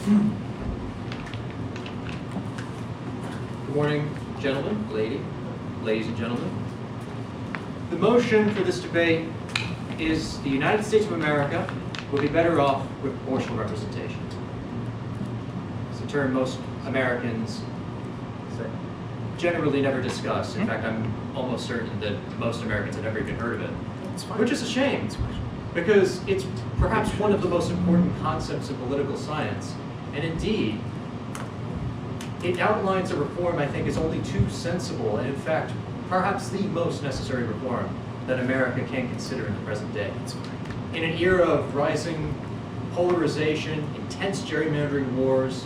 Good morning, gentlemen, ladies and gentlemen. The motion for this debate is the United States of America will be better off with proportional representation. It's a term most Americans generally never discuss. In fact, I'm almost certain that most Americans have never even heard of it, which is a shame, because it's perhaps one of the most important concepts of political science. And indeed, it outlines a reform I think is only too sensible, and in fact, perhaps the most necessary reform that America can consider in the present day. In an era of rising polarization, intense gerrymandering wars,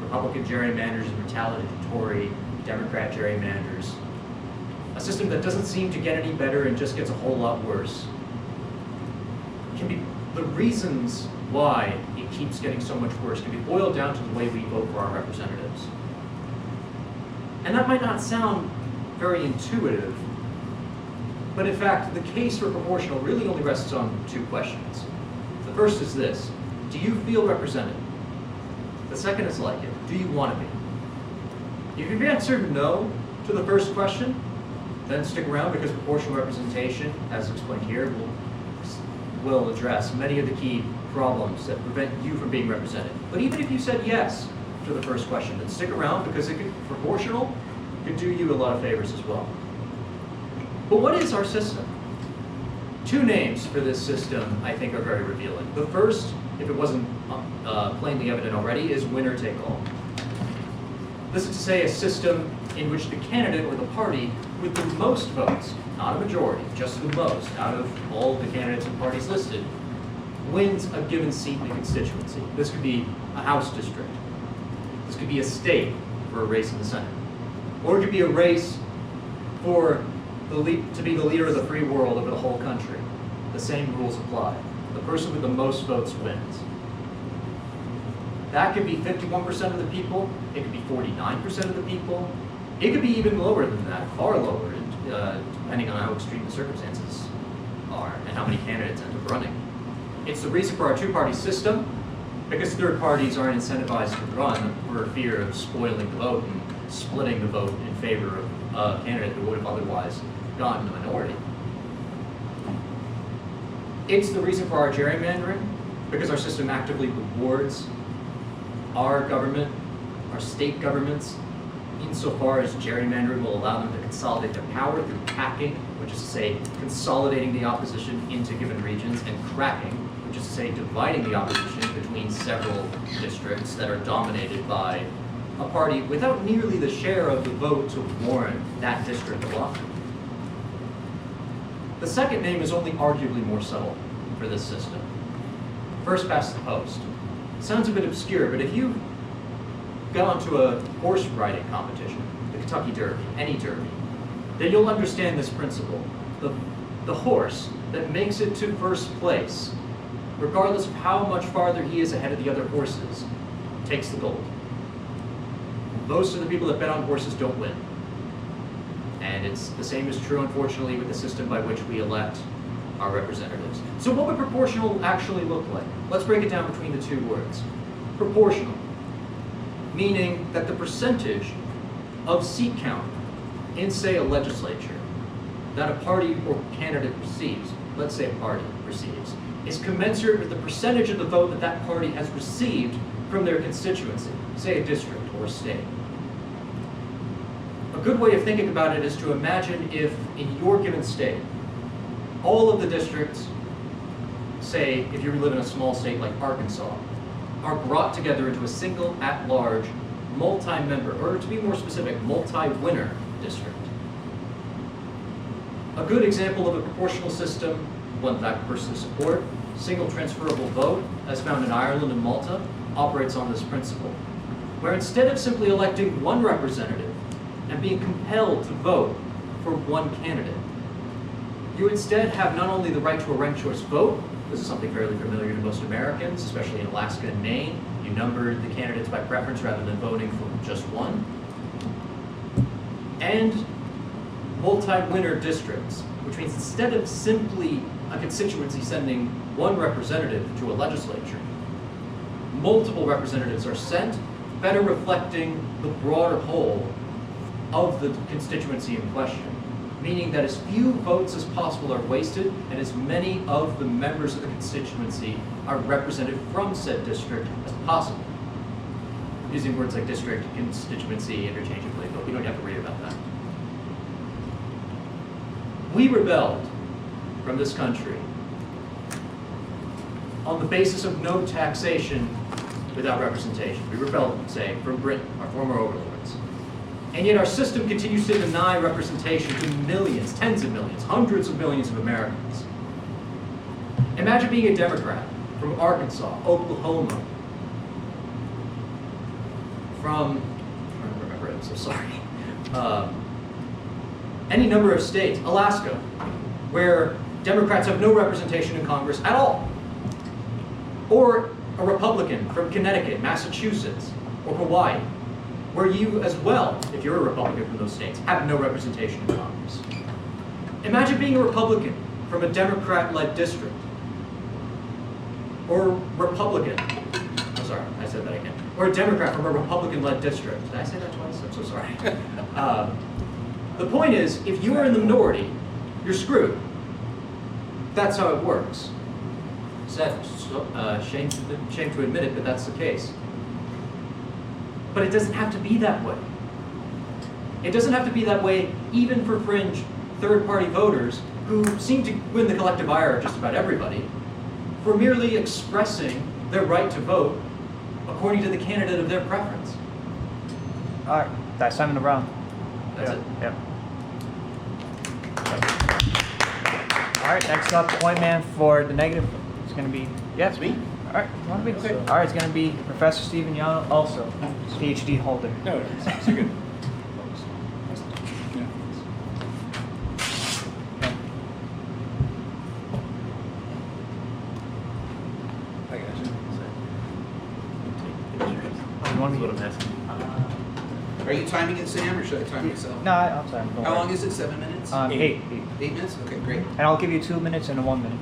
Republican gerrymanders and retaliatory Democrat gerrymanders, a system that doesn't seem to get any better and just gets a whole lot worse, can be the reasons why it keeps getting so much worse can be boiled down to the way we vote for our representatives. And that might not sound very intuitive, but in fact, the case for proportional really only rests on two questions. The first is this: do you feel represented? The second is like it: do you want to be? If you've answered no to the first question, then stick around, because proportional representation, as explained here, will address many of the key problems that prevent you from being represented. But even if you said yes to the first question, then stick around, because proportional could do you a lot of favors as well. But what is our system? Two names for this system I think are very revealing. The first, if it wasn't plainly evident already, is winner take all. This is to say, a system in which the candidate or the party with the most votes, not a majority, just the most out of all the candidates and parties listed, wins a given seat in a constituency. This could be a House district. This could be a state for a race in the Senate. Or it could be a race for to be the leader of the free world over the whole country. The same rules apply. The person with the most votes wins. That could be 51% of the people. It could be 49% of the people. It could be even lower than that, far lower, depending on how extreme the circumstances are and how many candidates end up running. It's the reason for our two-party system, because third parties aren't incentivized to run for fear of spoiling the vote and splitting the vote in favor of a candidate who would have otherwise gotten the minority. It's the reason for our gerrymandering, because our system actively rewards our government, our state governments, insofar as gerrymandering will allow them to consolidate their power through packing, which is to say consolidating the opposition into given regions, and cracking, which is to say dividing the opposition between several districts that are dominated by a party without nearly the share of the vote to warrant that district alone. The second name is only arguably more subtle for this system. First past the post. Sounds a bit obscure, but if you got onto a horse riding competition, the Kentucky Derby, any derby, then you'll understand this principle. The horse that makes it to first place, regardless of how much farther he is ahead of the other horses, takes the gold. Most of the people that bet on horses don't win. And it's the same is true, unfortunately, with the system by which we elect our representatives. So what would proportional actually look like? Let's break it down between the two words. Proportional, meaning that the percentage of seat count in, say, a legislature that a party or candidate receives, let's say a party receives, is commensurate with the percentage of the vote that that party has received from their constituency, say a district or a state. A good way of thinking about it is to imagine if in your given state, all of the districts, say if you live in a small state like Arkansas, are brought together into a single at-large, multi-member, or to be more specific, multi-winner district. A good example of a proportional system, one that I personally support, single transferable vote, as found in Ireland and Malta, operates on this principle, where instead of simply electing one representative and being compelled to vote for one candidate, you instead have not only the right to a ranked choice vote, this is something fairly familiar to most Americans, especially in Alaska and Maine. You numbered the candidates by preference rather than voting for just one. And multi-winner districts, which means instead of simply a constituency sending one representative to a legislature, multiple representatives are sent, better reflecting the broader whole of the constituency in question, meaning that as few votes as possible are wasted and as many of the members of the constituency are represented from said district as possible. Using words like district, constituency interchangeably, but we don't have to worry about that. We rebelled from this country on the basis of no taxation without representation. We rebelled, say, from Britain, our former overlords. And yet our system continues to deny representation to millions, tens of millions, hundreds of millions of Americans. Imagine being a Democrat from Arkansas, Oklahoma, from, I'm trying to remember it, I'm so sorry. Any number of states, Alaska, where Democrats have no representation in Congress at all. Or a Republican from Connecticut, Massachusetts, or Hawaii, where you as well, if you're a Republican from those states, have no representation in Congress. Imagine being a Republican from a Democrat-led district, or Republican, I'm sorry, I said that again, or a Democrat from a Republican-led district. Did I say that twice? I'm so sorry. The point is, if you are in the minority, you're screwed. That's how it works. Sad, shame to admit it, but that's the case. But it doesn't have to be that way. It doesn't have to be that way even for fringe third-party voters who seem to win the collective ire of just about everybody for merely expressing their right to vote according to the candidate of their preference. All right, that's time in the round. That's it. Yep. All right, next up, point man for the negative. It's going to be, yes, me? All right, you want to be? Okay. All right, it's going to be Professor Stephen Yano, also Ph.D. holder. No, it's you're good. Yeah. I got you. You want me? That's what I'm asking. Are you timing it, Sam, or should I time myself? No, I'm sorry. don't How worry. long is it? 7 minutes? 8. 8 minutes? Okay, great. And I'll give you 2 minutes and a 1 minute.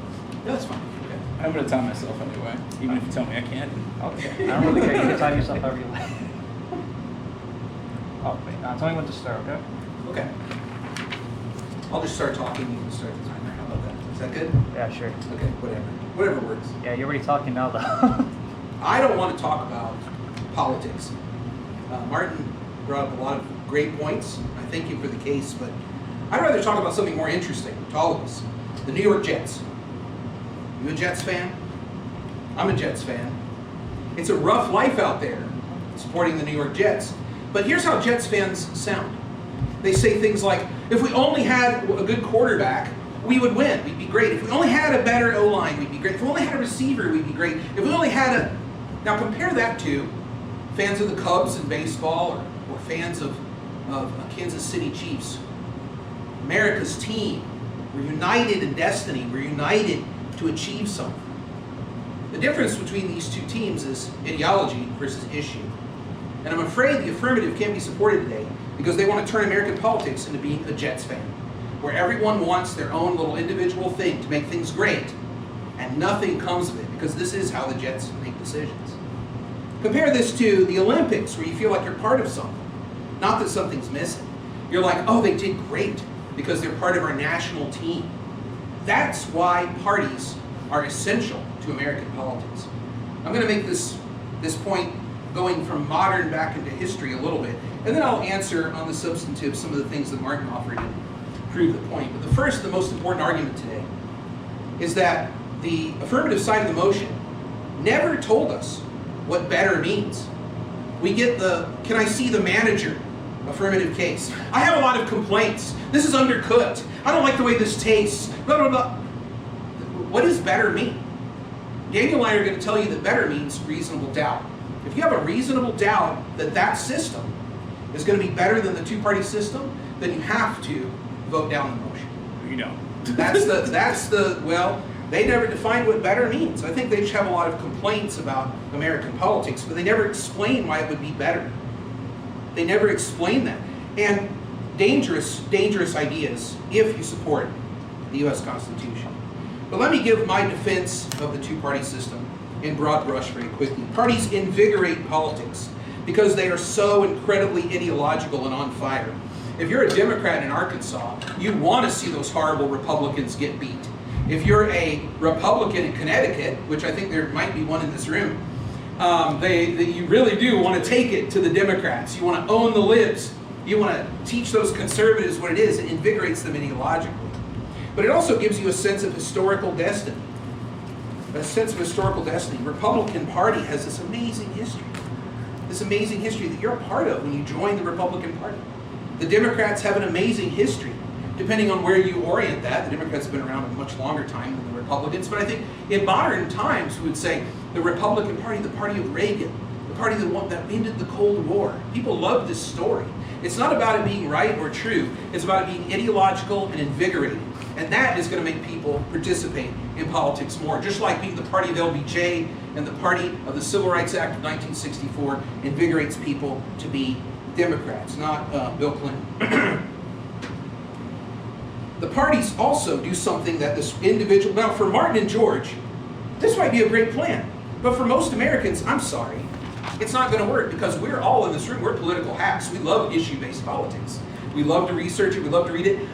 No, that's fine. Okay. I'm gonna time myself anyway, even if you tell me I can't. Okay. I don't really care. You can time yourself however you like. Oh, wait. Tell me when to start, okay? Okay. I'll just start talking. You can start the timer. How about that? Is that good? Yeah, sure. Okay, whatever. Whatever works. Yeah, you're already talking now, though. I don't want to talk about politics. Martin brought up a lot of great points. I thank you for the case, but I'd rather talk about something more interesting to all of us. The New York Jets. You a Jets fan? I'm a Jets fan. It's a rough life out there supporting the New York Jets. But here's how Jets fans sound. They say things like, if we only had a good quarterback, we would win. We'd be great. If we only had a better O-line, we'd be great. If we only had a receiver, we'd be great. If we only had a... Now compare that to fans of the Cubs in baseball or fans of Kansas City Chiefs. America's team. We're united in destiny. We're united to achieve something. The difference between these two teams is ideology versus issue. And I'm afraid the affirmative can't be supported today because they want to turn American politics into being a Jets fan, where everyone wants their own little individual thing to make things great, and nothing comes of it, because this is how the Jets make decisions. Compare this to the Olympics, where you feel like you're part of something. Not that something's missing. You're like, oh, they did great because they're part of our national team. That's why parties are essential to American politics. I'm going to make this point going from modern back into history a little bit, and then I'll answer on the substantive some of the things that Martin offered and prove the point. But the first, the most important argument today is that the affirmative side of the motion never told us what better means. We get the, can I see the manager affirmative case? I have a lot of complaints. This is undercooked. I don't like the way this tastes. Blah, blah, blah. What does better mean? Daniel and I are going to tell you that better means reasonable doubt. If you have a reasonable doubt that that system is going to be better than the two-party system, then you have to vote down the motion. You know. Well, they never defined what better means. I think they just have a lot of complaints about American politics, but they never explain why it would be better. They never explain that. And dangerous, dangerous ideas if you support the U.S. Constitution. But let me give my defense of the two-party system in broad brush very quickly. Parties invigorate politics because they are so incredibly ideological and on fire. If you're a Democrat in Arkansas, you want to see those horrible Republicans get beat. If you're a Republican in Connecticut, which I think there might be one in this room, you really do want to take it to the Democrats. You want to own the libs. You want to teach those conservatives what it is. It invigorates them ideologically. But it also gives you a sense of historical destiny. A sense of historical destiny. Republican Party has this amazing history. This amazing history that you're a part of when you join the Republican Party. The Democrats have an amazing history. Depending on where you orient that, the Democrats have been around a much longer time than the Republicans. But I think in modern times, we would say the Republican Party, the party of Reagan, the party that ended the Cold War. People love this story. It's not about it being right or true. It's about it being ideological and invigorating. And that is going to make people participate in politics more. Just like being the party of LBJ and the party of the Civil Rights Act of 1964 invigorates people to be Democrats, not Bill Clinton. The parties also do something that this individual, now for Martin and George, this might be a great plan. But for most Americans, I'm sorry, it's not going to work because we're all in this room, we're political hacks. We love issue-based politics. We love to research it, we love to read it.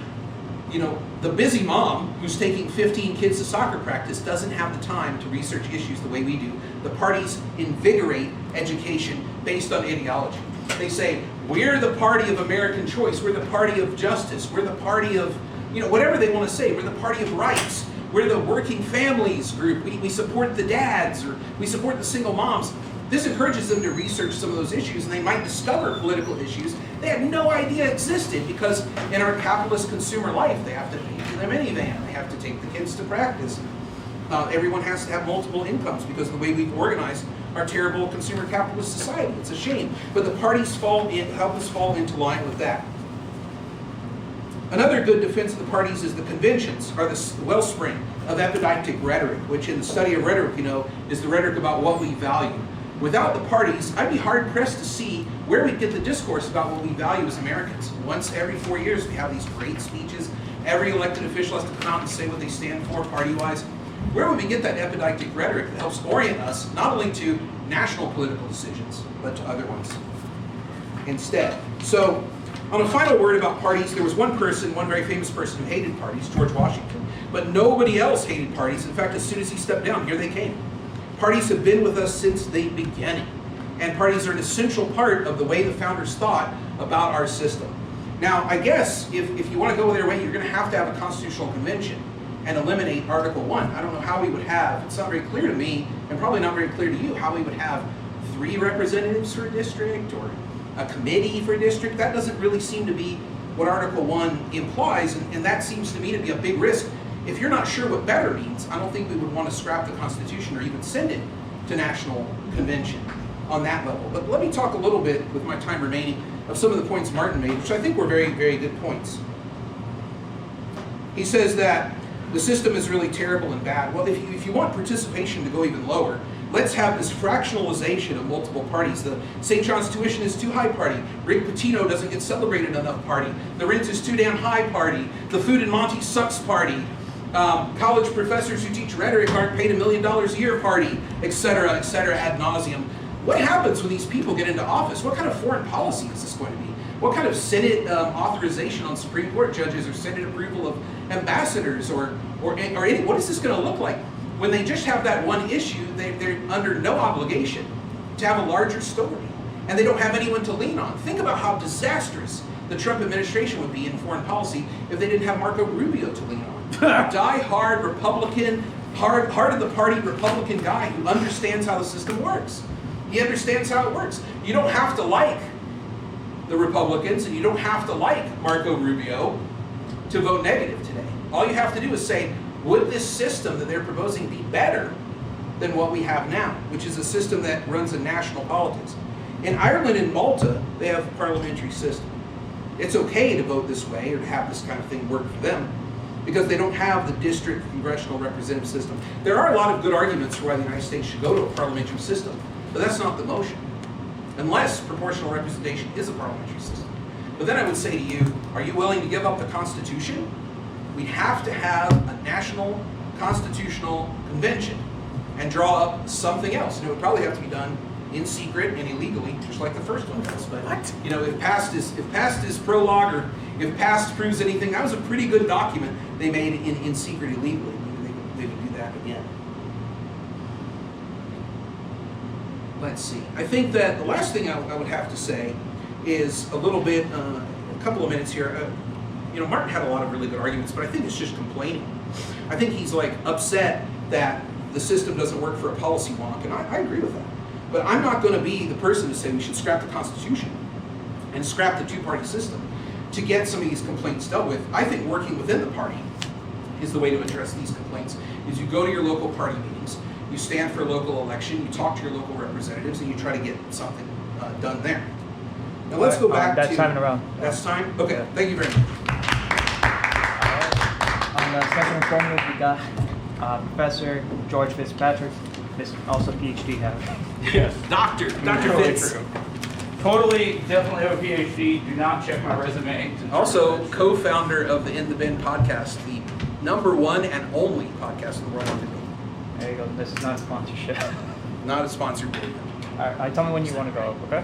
You know, the busy mom who's taking 15 kids to soccer practice doesn't have the time to research issues the way we do. The parties invigorate education based on ideology. They say, we're the party of American choice, we're the party of justice, we're the party of, you know, whatever they want to say, we're the party of rights, we're the working families group, we support the dads, or we support the single moms. This encourages them to research some of those issues, and they might discover political issues they had no idea existed, because in our capitalist consumer life, they have to pay for their minivan, they have to take the kids to practice. Everyone has to have multiple incomes because of the way we've organized our terrible consumer capitalist society. It's a shame. But the parties help us fall into line with that. Another good defense of the parties is the conventions are the wellspring of epidictic rhetoric, which in the study of rhetoric, you know, is the rhetoric about what we value. Without the parties, I'd be hard-pressed to see where we get the discourse about what we value as Americans. Once every 4 years, we have these great speeches. Every elected official has to come out and say what they stand for party-wise. Where would we get that epidictic rhetoric that helps orient us not only to national political decisions, but to other ones instead? So, on a final word about parties, there was one very famous person who hated parties, George Washington, but nobody else hated parties. In fact, as soon as he stepped down, here they came. Parties have been with us since the beginning, and parties are an essential part of the way the founders thought about our system. Now, I guess if you want to go their way, you're going to have a constitutional convention and eliminate Article 1. I don't know how we would have, it's not very clear to me, and probably not very clear to you, how we would have 3 representatives for a district or a committee for a district. That doesn't really seem to be what Article 1 implies, and that seems to me to be a big risk. If you're not sure what better means, I don't think we would want to scrap the Constitution or even send it to National Convention on that level. But let me talk a little bit, with my time remaining, of some of the points Martin made, which I think were very, very good points. He says that the system is really terrible and bad. Well, if you want participation to go even lower, let's have this fractionalization of multiple parties. The St. John's tuition is too high party. Rick Pitino doesn't get celebrated enough party. The rent is too damn high party. The food in Monty sucks party. College professors who teach rhetoric aren't paid $1 million a year party, etc., ad nauseum. What happens when these people get into office? What kind of foreign policy is this going to be? What kind of Senate authorization on Supreme Court judges or Senate approval of ambassadors or any, what is this going to look like? When they just have that one issue, they're under no obligation to have a larger story, and they don't have anyone to lean on. Think about how disastrous the Trump administration would be in foreign policy if they didn't have Marco Rubio to lean on. Die-hard Republican, heart of the party Republican guy who understands how the system works. He understands how it works. You don't have to like the Republicans, and you don't have to like Marco Rubio to vote negative today. All you have to do is say, would this system that they're proposing be better than what we have now, which is a system that runs in national politics? In Ireland and Malta, they have a parliamentary system. It's okay to vote this way or to have this kind of thing work for them because they don't have the district congressional representative system. There are a lot of good arguments for why the United States should go to a parliamentary system, but that's not the motion, unless proportional representation is a parliamentary system. But then I would say to you, are you willing to give up the Constitution? We'd have to have a national constitutional convention and draw up something else. And it would probably have to be done in secret and illegally, just like the first one was. But you know, if past is prologue, or if past proves anything, that was a pretty good document they made in secret illegally. Maybe they would do that again. Let's see. I think that the last thing I would have to say is a little bit, a couple of minutes here. You know, Martin had a lot of really good arguments, but I think it's just complaining. I think he's like upset that the system doesn't work for a policy wonk, and I agree with that. But I'm not going to be the person to say we should scrap the Constitution and scrap the two-party system to get some of these complaints dealt with. I think working within the party is the way to address these complaints. Is you go to your local party meetings, you stand for a local election, you talk to your local representatives, and you try to get something done there. Now let's go back that's to... time in a row. That's time? Okay, thank you very much. On the special informative, we got Professor George Fitzpatrick, also Ph.D. have. Yes. Dr. Totally Fitz. true. Totally, definitely have a PhD. Do not check my resume. Also, co-founder of the In the Bin podcast, the #1 and only podcast in the world on video. There you go. This is not a sponsorship. Not a sponsored video. All right, tell me when you want to go, okay?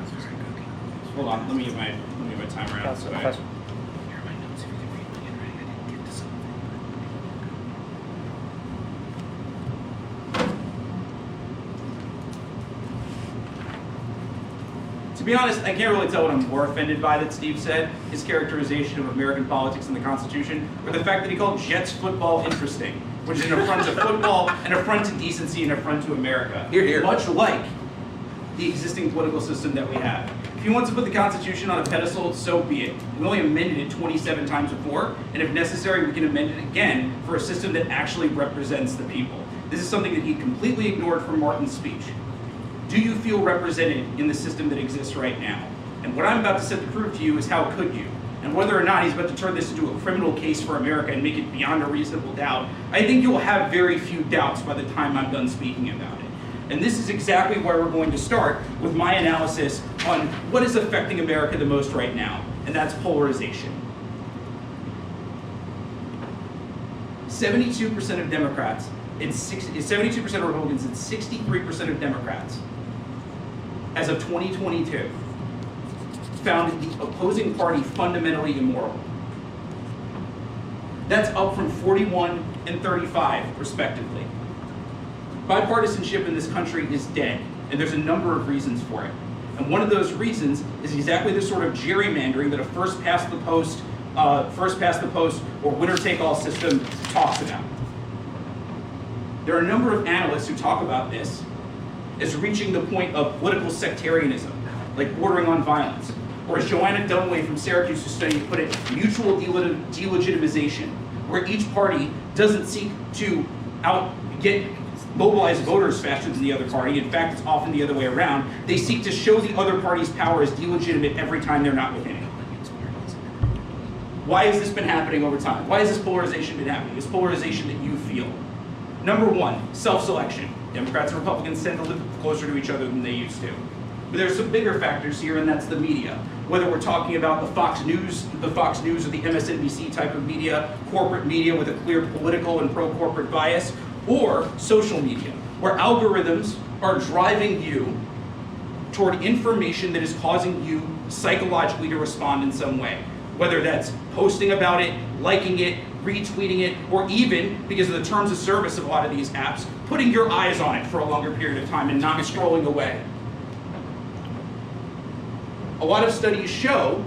Hold on, let me get my timer out. So Professor. Here are my notes. If you can read my handwriting, I didn't get to something. To be honest, I can't really tell what I'm more offended by that Steve said, his characterization of American politics and the Constitution, or the fact that he called Jets football interesting, which is an affront to football, an affront to decency, and an affront to America. Hear, hear. Much like the existing political system that we have. If he wants to put the Constitution on a pedestal, so be it. We only amended it 27 times before, and if necessary, we can amend it again for a system that actually represents the people. This is something that he completely ignored from Martin's speech. Do you feel represented in the system that exists right now? And what I'm about to set to prove to you is how could you? And whether or not he's about to turn this into a criminal case for America and make it beyond a reasonable doubt, I think you'll have very few doubts by the time I'm done speaking about it. And this is exactly where we're going to start with my analysis on what is affecting America the most right now, and that's polarization. 72% of Democrats and 72% of Republicans and 63% of Democrats, as of 2022, found the opposing party fundamentally immoral. That's up from 41 and 35, respectively. Bipartisanship in this country is dead, and there's a number of reasons for it. And one of those reasons is exactly the sort of gerrymandering that a first past the post or winner-take-all system talks about. There are a number of analysts who talk about this as reaching the point of political sectarianism, like bordering on violence. Or as Joanna Dunway from Syracuse study put it, mutual delegitimization, where each party doesn't seek to mobilize voters faster than the other party. In fact, it's often the other way around. They seek to show the other party's power as delegitimate every time they're not within it. Why has this been happening over time? Why has this polarization been happening? This polarization that you feel. Number one, self-selection. Democrats and Republicans tend to live closer to each other than they used to. But there's some bigger factors here, and that's the media. Whether we're talking about the Fox News or the MSNBC type of media, corporate media with a clear political and pro-corporate bias, or social media, where algorithms are driving you toward information that is causing you psychologically to respond in some way. Whether that's posting about it, liking it, retweeting it, or even, because of the terms of service of a lot of these apps, putting your eyes on it for a longer period of time and not scrolling away. A lot of studies show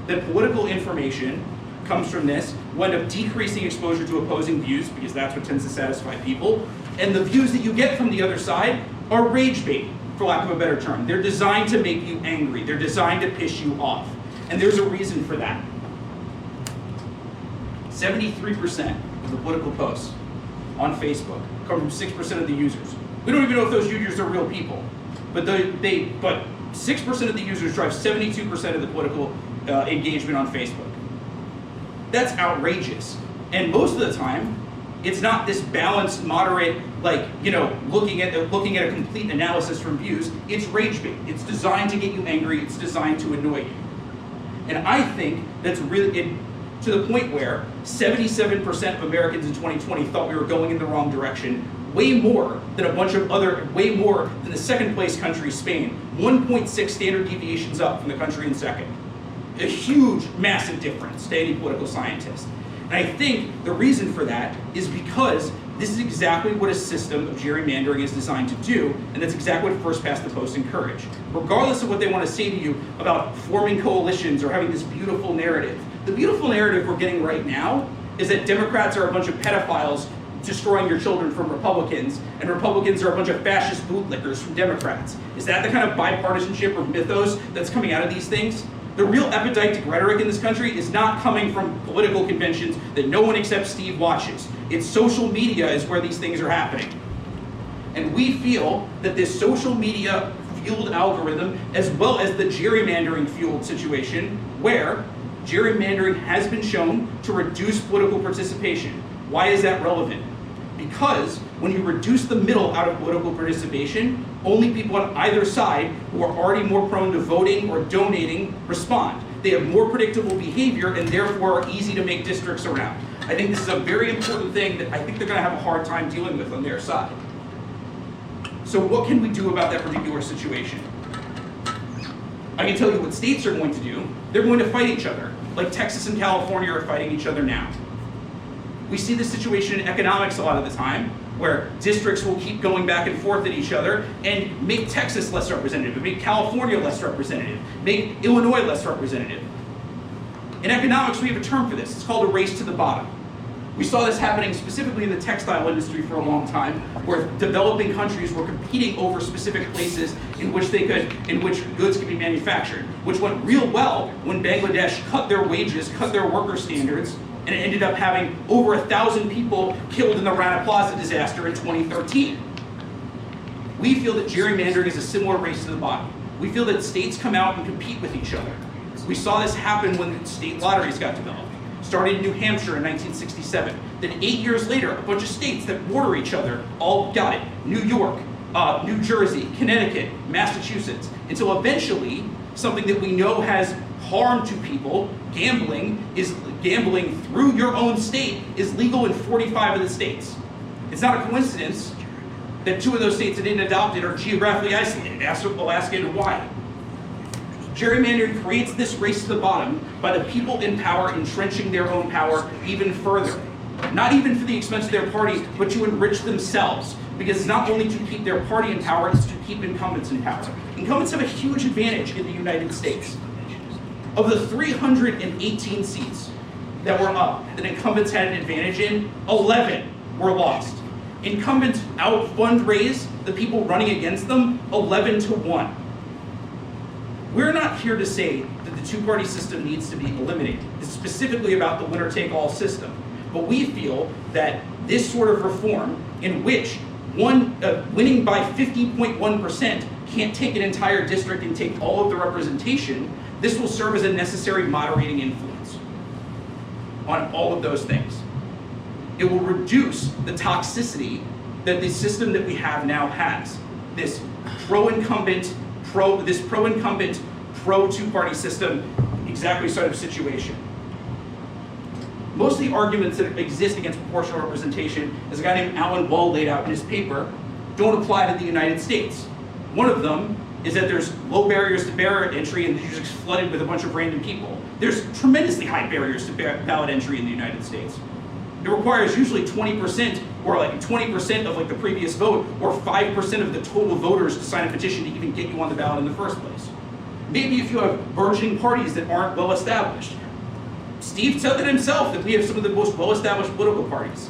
that political information comes from this will end up decreasing exposure to opposing views, because that's what tends to satisfy people, and the views that you get from the other side are rage bait, for lack of a better term. They're designed to make you angry. They're designed to piss you off. And there's a reason for that. 73% of the political posts on Facebook come from 6% of the users. We don't even know if those users are real people, but 6% of the users drive 72% of the political engagement on Facebook. That's outrageous. And most of the time, it's not this balanced, moderate, looking at a complete analysis from views. It's rage bait. It's designed to get you angry. It's designed to annoy you. And I think that's really to the point where 77% of Americans in 2020 thought we were going in the wrong direction way more than way more than the second place country, Spain. 1.6 standard deviations up from the country in second. A huge, massive difference to any political scientist. And I think the reason for that is because this is exactly what a system of gerrymandering is designed to do, and that's exactly what First Past the Post encourage. Regardless of what they want to say to you about forming coalitions or having this beautiful narrative, the beautiful narrative we're getting right now is that Democrats are a bunch of pedophiles destroying your children from Republicans, and Republicans are a bunch of fascist bootlickers from Democrats. Is that the kind of bipartisanship or mythos that's coming out of these things? The real epidictic rhetoric in this country is not coming from political conventions that no one except Steve watches. It's social media is where these things are happening. And we feel that this social media fueled algorithm, as well as the gerrymandering fueled situation, where gerrymandering has been shown to reduce political participation. Why is that relevant? Because when you reduce the middle out of political participation, only people on either side who are already more prone to voting or donating respond. They have more predictable behavior and therefore are easy to make districts around. I think this is a very important thing that I think they're going to have a hard time dealing with on their side. So what can we do about that particular situation? I can tell you what states are going to do. They're going to fight each other, like Texas and California are fighting each other now. We see this situation in economics a lot of the time, where districts will keep going back and forth at each other and make Texas less representative, make California less representative, make Illinois less representative. In economics, we have a term for this. It's called a race to the bottom. We saw this happening specifically in the textile industry for a long time, where developing countries were competing over specific places in which goods could be manufactured, which went real well when Bangladesh cut their wages, cut their worker standards, and it ended up having over 1,000 people killed in the Rana Plaza disaster in 2013. We feel that gerrymandering is a similar race to the bottom. We feel that states come out and compete with each other. We saw this happen when state lotteries got developed. Started in New Hampshire in 1967. Then 8 years later, a bunch of states that border each other all got it. New York, New Jersey, Connecticut, Massachusetts, until eventually something that we know has harm to people, gambling through your own state is legal in 45 of the states. It's not a coincidence that 2 of those states that didn't adopt it are geographically isolated, Alaska and Hawaii. Gerrymandering creates this race to the bottom by the people in power entrenching their own power even further. Not even for the expense of their party, but to enrich themselves. Because it's not only to keep their party in power, it's to keep incumbents in power. Incumbents have a huge advantage in the United States. Of the 318 seats that were up that incumbents had an advantage in, 11 were lost. Incumbents out-fundraise the people running against them 11-1. We're not here to say that the two-party system needs to be eliminated. It's specifically about the winner-take-all system. But we feel that this sort of reform, in which winning by 50.1% can't take an entire district and take all of the representation, this will serve as a necessary moderating influence on all of those things. It will reduce the toxicity that the system that we have now has. This pro-incumbent, pro-two-party system, exactly sort of situation. Most of the arguments that exist against proportional representation, as a guy named Alan Wall laid out in his paper, don't apply to the United States. One of them is that there's low barriers to ballot entry and you're just flooded with a bunch of random people. There's tremendously high barriers to ballot entry in the United States. It requires usually 20% or like 20% of like the previous vote or 5% of the total voters to sign a petition to even get you on the ballot in the first place. Maybe if you have burgeoning parties that aren't well established. Steve said it himself that we have some of the most well-established political parties.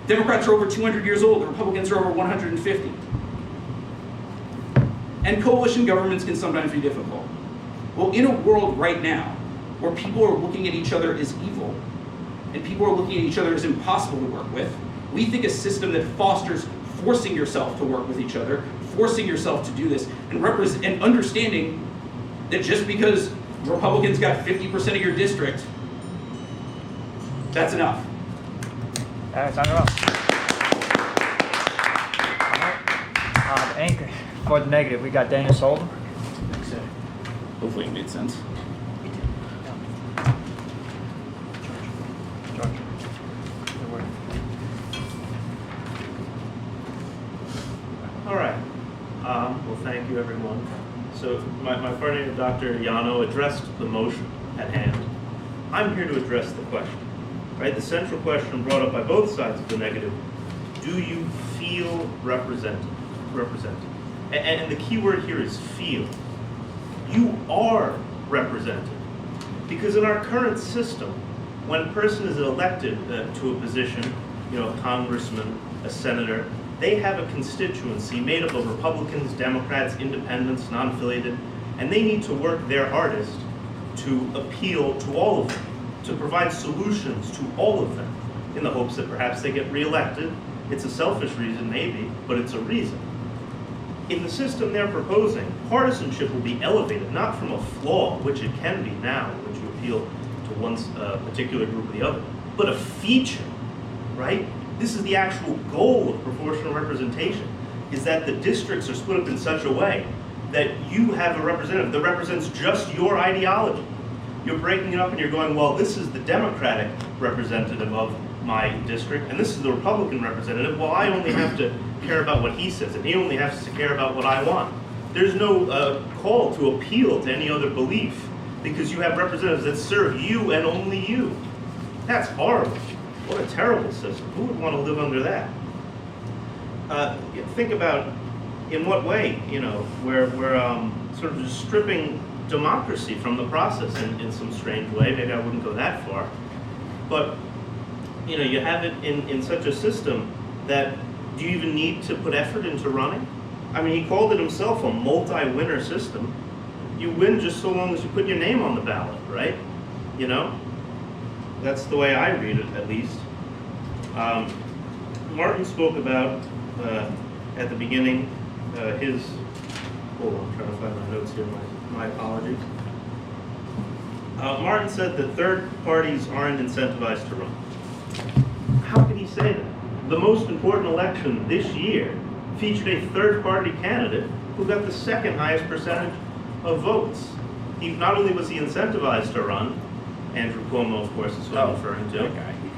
Democrats are over 200 years old, the Republicans are over 150. And coalition governments can sometimes be difficult. Well, in a world right now where people are looking at each other as evil and people are looking at each other as impossible to work with, we think a system that fosters forcing yourself to work with each other, forcing yourself to do this, and understanding that just because Republicans got 50% of your district, that's enough. That's not enough. Anchor for the negative, we got Daniel Sullivan. Hopefully it made sense. thank you, everyone. So my partner, Dr. Yano, addressed the motion at hand. I'm here to address the question, right? The central question brought up by both sides of the negative: do you feel represented? And the key word here is feel. You are represented, because in our current system, when a person is elected to a position, a congressman, a senator, they have a constituency made up of Republicans, Democrats, independents, non-affiliated, and they need to work their hardest to appeal to all of them, to provide solutions to all of them, in the hopes that perhaps they get reelected. It's a selfish reason, maybe, but it's a reason. In the system they're proposing, partisanship will be elevated, not from a flaw, which it can be now, which you appeal to one particular group or the other, but a feature, right? This is the actual goal of proportional representation, is that the districts are split up in such a way that you have a representative that represents just your ideology. You're breaking it up and you're going, well, this is the Democratic representative of my district, and this is the Republican representative. Well, I only have to care about what he says, and he only has to care about what I want. There's no call to appeal to any other belief, because you have representatives that serve you and only you. That's horrible. What a terrible system. Who would want to live under that? Think about in what way, we're sort of just stripping democracy from the process in some strange way. Maybe I wouldn't go that far. But, you have it in such a system that, do you even need to put effort into running? I mean, he called it himself a multi-winner system. You win just so long as you put your name on the ballot, right? That's the way I read it, at least. Martin spoke about, at the beginning, hold on, I'm trying to find my notes here, my apologies. Martin said that third parties aren't incentivized to run. How could he say that? The most important election this year featured a third-party candidate who got the second highest percentage of votes. Not only was he incentivized to run, Andrew Cuomo, of course, is what I'm referring to. That guy, who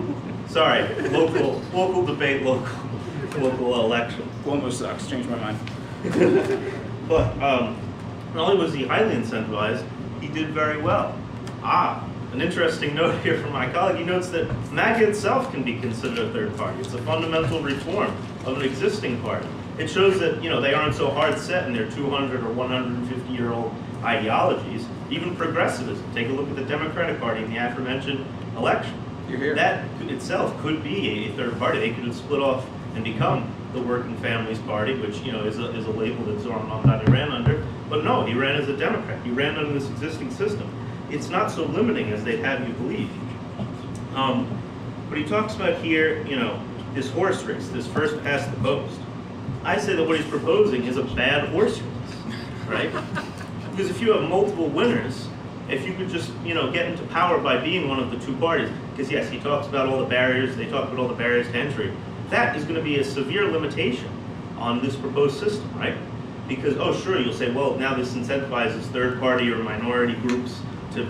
cares? Sorry, local debate, local election. Cuomo sucks, changed my mind. But not only was he highly incentivized, he did very well. An interesting note here from my colleague. He notes that MAGA itself can be considered a third party. It's a fundamental reform of an existing party. It shows that they aren't so hard set in their 200 or 150-year-old ideologies. Even progressivism. Take a look at the Democratic Party in the aforementioned election. You're here. That itself could be a third party. They could have split off and become the Working Families Party, which is a label that Zoran Mamdani ran under. But no, he ran as a Democrat. He ran under this existing system. It's not so limiting as they'd have you believe. But he talks about here, this horse race, this first past the post. I say that what he's proposing is a bad horse race, right? Because if you have multiple winners, if you could just, get into power by being one of the two parties, because yes, he talks about all the barriers, they talk about all the barriers to entry, that is going to be a severe limitation on this proposed system, right? Because, sure, you'll say, well, now this incentivizes third party or minority groups to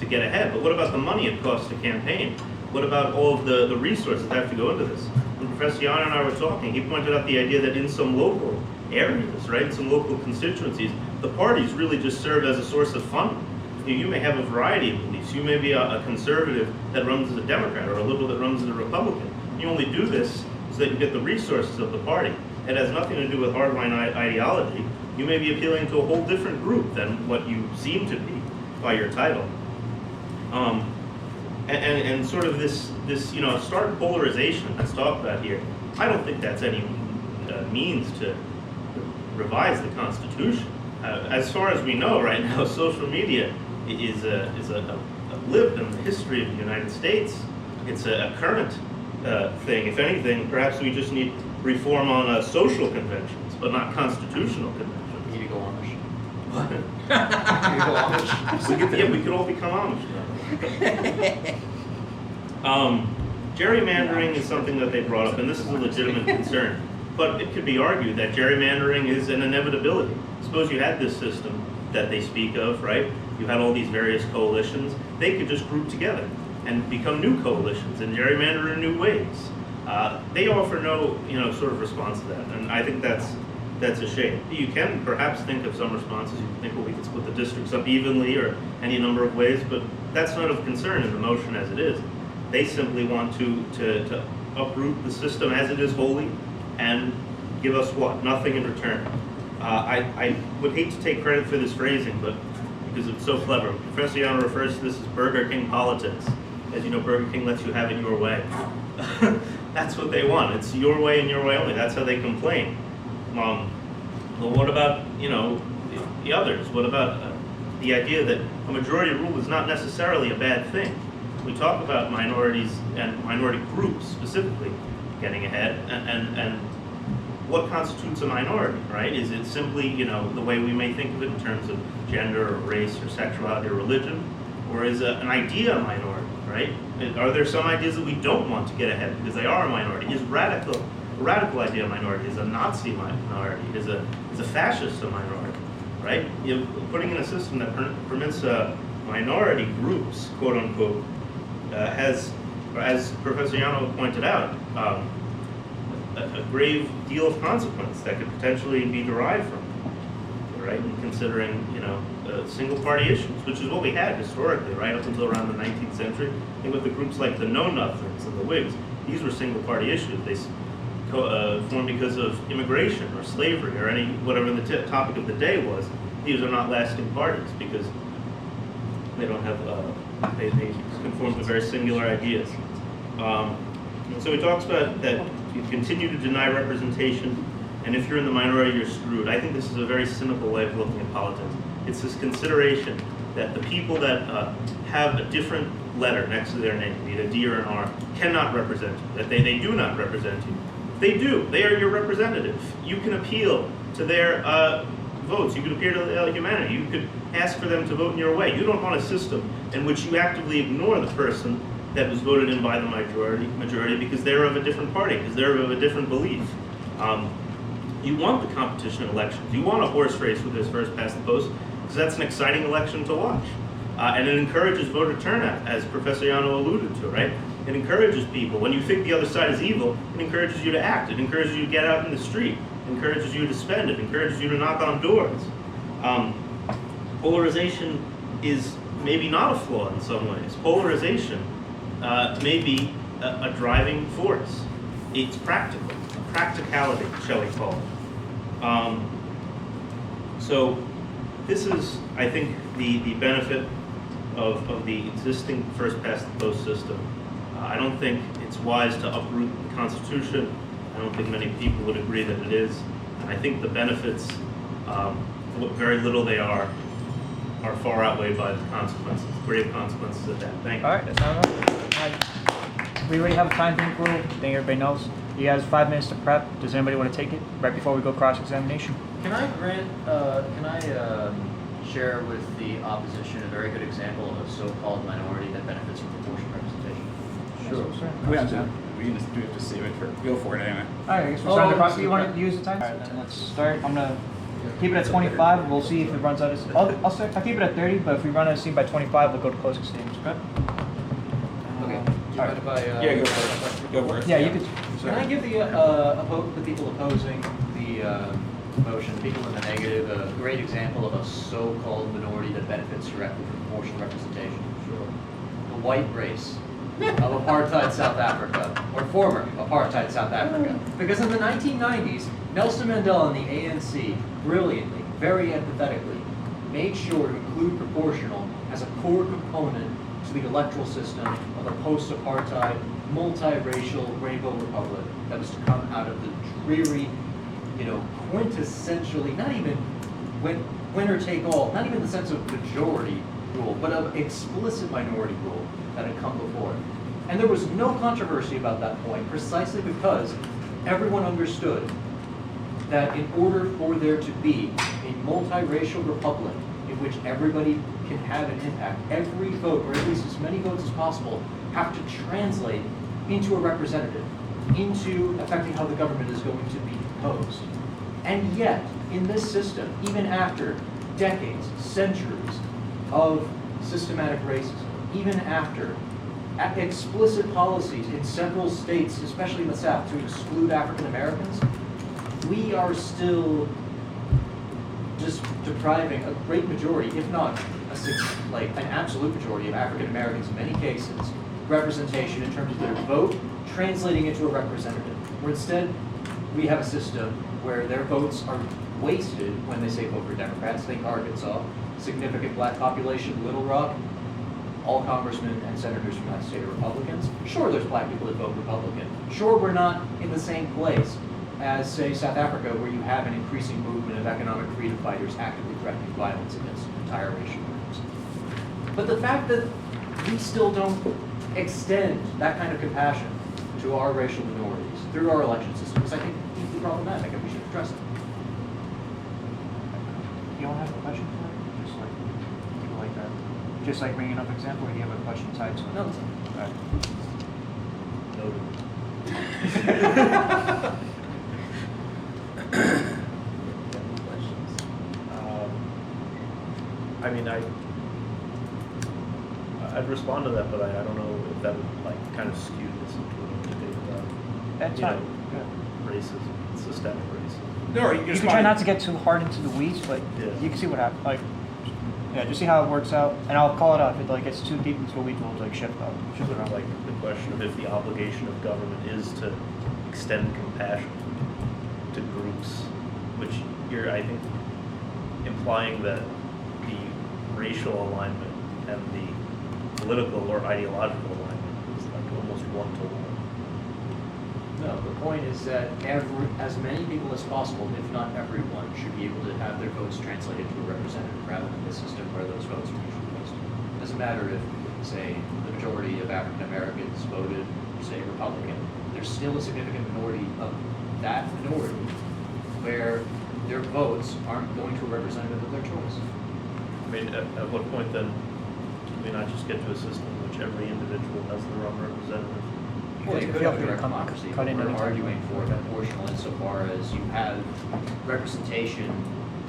get ahead, but what about the money it costs to campaign? What about all of the resources that have to go into this? When Professor Yana and I were talking, he pointed out the idea that in some local areas, right, in some local constituencies, the parties really just serve as a source of funding. You may have a variety of beliefs. You may be a conservative that runs as a Democrat or a liberal that runs as a Republican. You only do this so that you get the resources of the party. It has nothing to do with hardline ideology. You may be appealing to a whole different group than what you seem to be by your title. And sort of this stark polarization that's talked about here, I don't think that's any means to revise the Constitution. As far as we know right now, social media is lived in the history of the United States. It's a current thing. If anything, perhaps we just need reform on social conventions, but not constitutional conventions. We need to go Amish. What? We need to go Amish. We could all become Amish now. Gerrymandering is something that they brought up, and this is a legitimate concern. But it could be argued that gerrymandering is an inevitability. Suppose you had this system that they speak of, right? You had all these various coalitions. They could just group together and become new coalitions and gerrymander in new ways. They offer no, sort of response to that, and I think that's that's a shame. You can perhaps think of some responses. You can think, well, we could split the districts up evenly or any number of ways, but that's not of concern in the motion as it is. They simply want to uproot the system as it is wholly and give us what? Nothing in return. I would hate to take credit for this phrasing, but because it's so clever. Professor Yano refers to this as Burger King politics. As you know, Burger King lets you have it your way. That's what they want. It's your way and your way only. That's how they complain. Well, what about, the others? What about the idea that a majority rule is not necessarily a bad thing? We talk about minorities and minority groups specifically getting ahead, and what constitutes a minority, right? Is it simply, the way we may think of it in terms of gender or race or sexuality or religion? Or is an idea a minority, right? Are there some ideas that we don't want to get ahead because they are a minority? Is a radical idea a minority? Is a Nazi minority? Is a fascist a minority, right? Putting in a system that permits minority groups, quote unquote, has, as Professor Yano pointed out, a grave deal of consequence that could potentially be derived from it, right? And considering, single party issues, which is what we had historically, right, up until around the 19th century. I think with the groups like the Know Nothings and the Whigs, these were single party issues. They formed because of immigration or slavery or whatever the topic of the day was. These are not lasting parties because they don't have, they conform to very singular ideas. So he talks about that you continue to deny representation, and if you're in the minority, you're screwed. I think this is a very cynical way of looking at politics. It's this consideration that the people that have a different letter next to their name, be it a D or an R, cannot represent you, that they do not represent you. If they do, they are your representative. You can appeal to their votes. You could appeal to humanity. You could ask for them to vote in your way. You don't want a system in which you actively ignore the person that was voted in by the majority because they're of a different party, because they're of a different belief. You want the competition in elections. You want a horse race with this first past the post, because that's an exciting election to watch. And it encourages voter turnout, as Professor Yano alluded to, right? It encourages people. When you think the other side is evil, it encourages you to act. It encourages you to get out in the street. It encourages you to spend. It encourages you to knock on doors. Polarization is maybe not a flaw in some ways. Polarization may be a driving force. It's practical. Practicality, shall we call it. So this is, I think, the benefit of the existing first past the post system. I don't think it's wise to uproot the Constitution. I don't think many people would agree that it is. And I think the benefits, what very little they are far outweighed by the consequences, grave consequences of that. Thank you. All right, that's not enough. We already have a time limit rule. I think everybody knows. You guys have 5 minutes to prep. Does anybody want to take it right before we go cross-examination? Can I share with the opposition a very good example of a so-called minority that benefits from proportional representation? Sure. We have to save it for, go for it anyway. All right, I guess we're starting the process. You want to use the time? All right, then let's start. I'm going to keep it at 25. We'll see if it runs out of... I'll keep it at 30, but if we run out of steam by 25, we'll go to closing statements, okay? Okay. Do you mind if I... Yeah, go for it. Go for it. Yeah, you could... Can I give the people opposing the motion, people in the negative, a great example of a so-called minority that benefits directly from proportional representation? Sure. The white race of apartheid South Africa, or former apartheid South Africa. Because in the 1990s, Nelson Mandela and the ANC brilliantly, very empathetically, made sure to include proportional as a core component to the electoral system of a post-apartheid, multiracial rainbow republic that was to come out of the dreary, quintessentially, not even winner take all, not even in the sense of majority rule, but of explicit minority rule that had come before. And there was no controversy about that point, precisely because everyone understood that in order for there to be a multiracial republic in which everybody can have an impact, every vote, or at least as many votes as possible, have to translate into a representative, into affecting how the government is going to be composed. And yet, in this system, even after decades, centuries of systematic racism, even after explicit policies in several states, especially in the South, to exclude African Americans, we are still just depriving a great majority, if not like an absolute majority of African Americans in many cases, representation in terms of their vote translating into a representative. Where instead we have a system where their votes are wasted when they say vote for Democrats. Think Arkansas, significant black population, Little Rock, all congressmen and senators from that state are Republicans. Sure, there's black people that vote Republican. Sure, we're not in the same place as, say, South Africa, where you have an increasing movement of economic freedom fighters actively threatening violence against entire racial groups. But the fact that we still don't extend that kind of compassion to our racial minorities through our election system is, I think, deeply problematic, and we should address it. You don't have a question for it? Just like, you like that? Just like bringing up example, or do you have a question tied to it? No, it's Alright. Noted. I mean, I'd respond to that, but I don't know if that would like kind of skew this into a debate about That's you know, fine. racism, systemic racism. No, You can try not to get too hard into the weeds, but Yeah. you can see what happens. Like, yeah, just see how it works out, and I'll call it out. If it like gets too deep into a weed, we'll like shift Sort of around. like the question of if the obligation of government is to extend compassion to groups, which you're, I think, implying that the racial alignment and the political or ideological alignment is like almost one-to-one. No, the point is that as many people as possible, if not everyone, should be able to have their votes translated to a representative rather than the system where those votes are usually wasted. It doesn't matter if, say, the majority of African Americans voted, say, Republican. There's still a significant minority of that minority where their votes aren't going to a representative of their choice. I mean, at what point then do we not just get to a system in which every individual has their own representative? Well, you could Feel have free to direct come democracy, cut but in we're anytime. arguing for proportional insofar as you have representation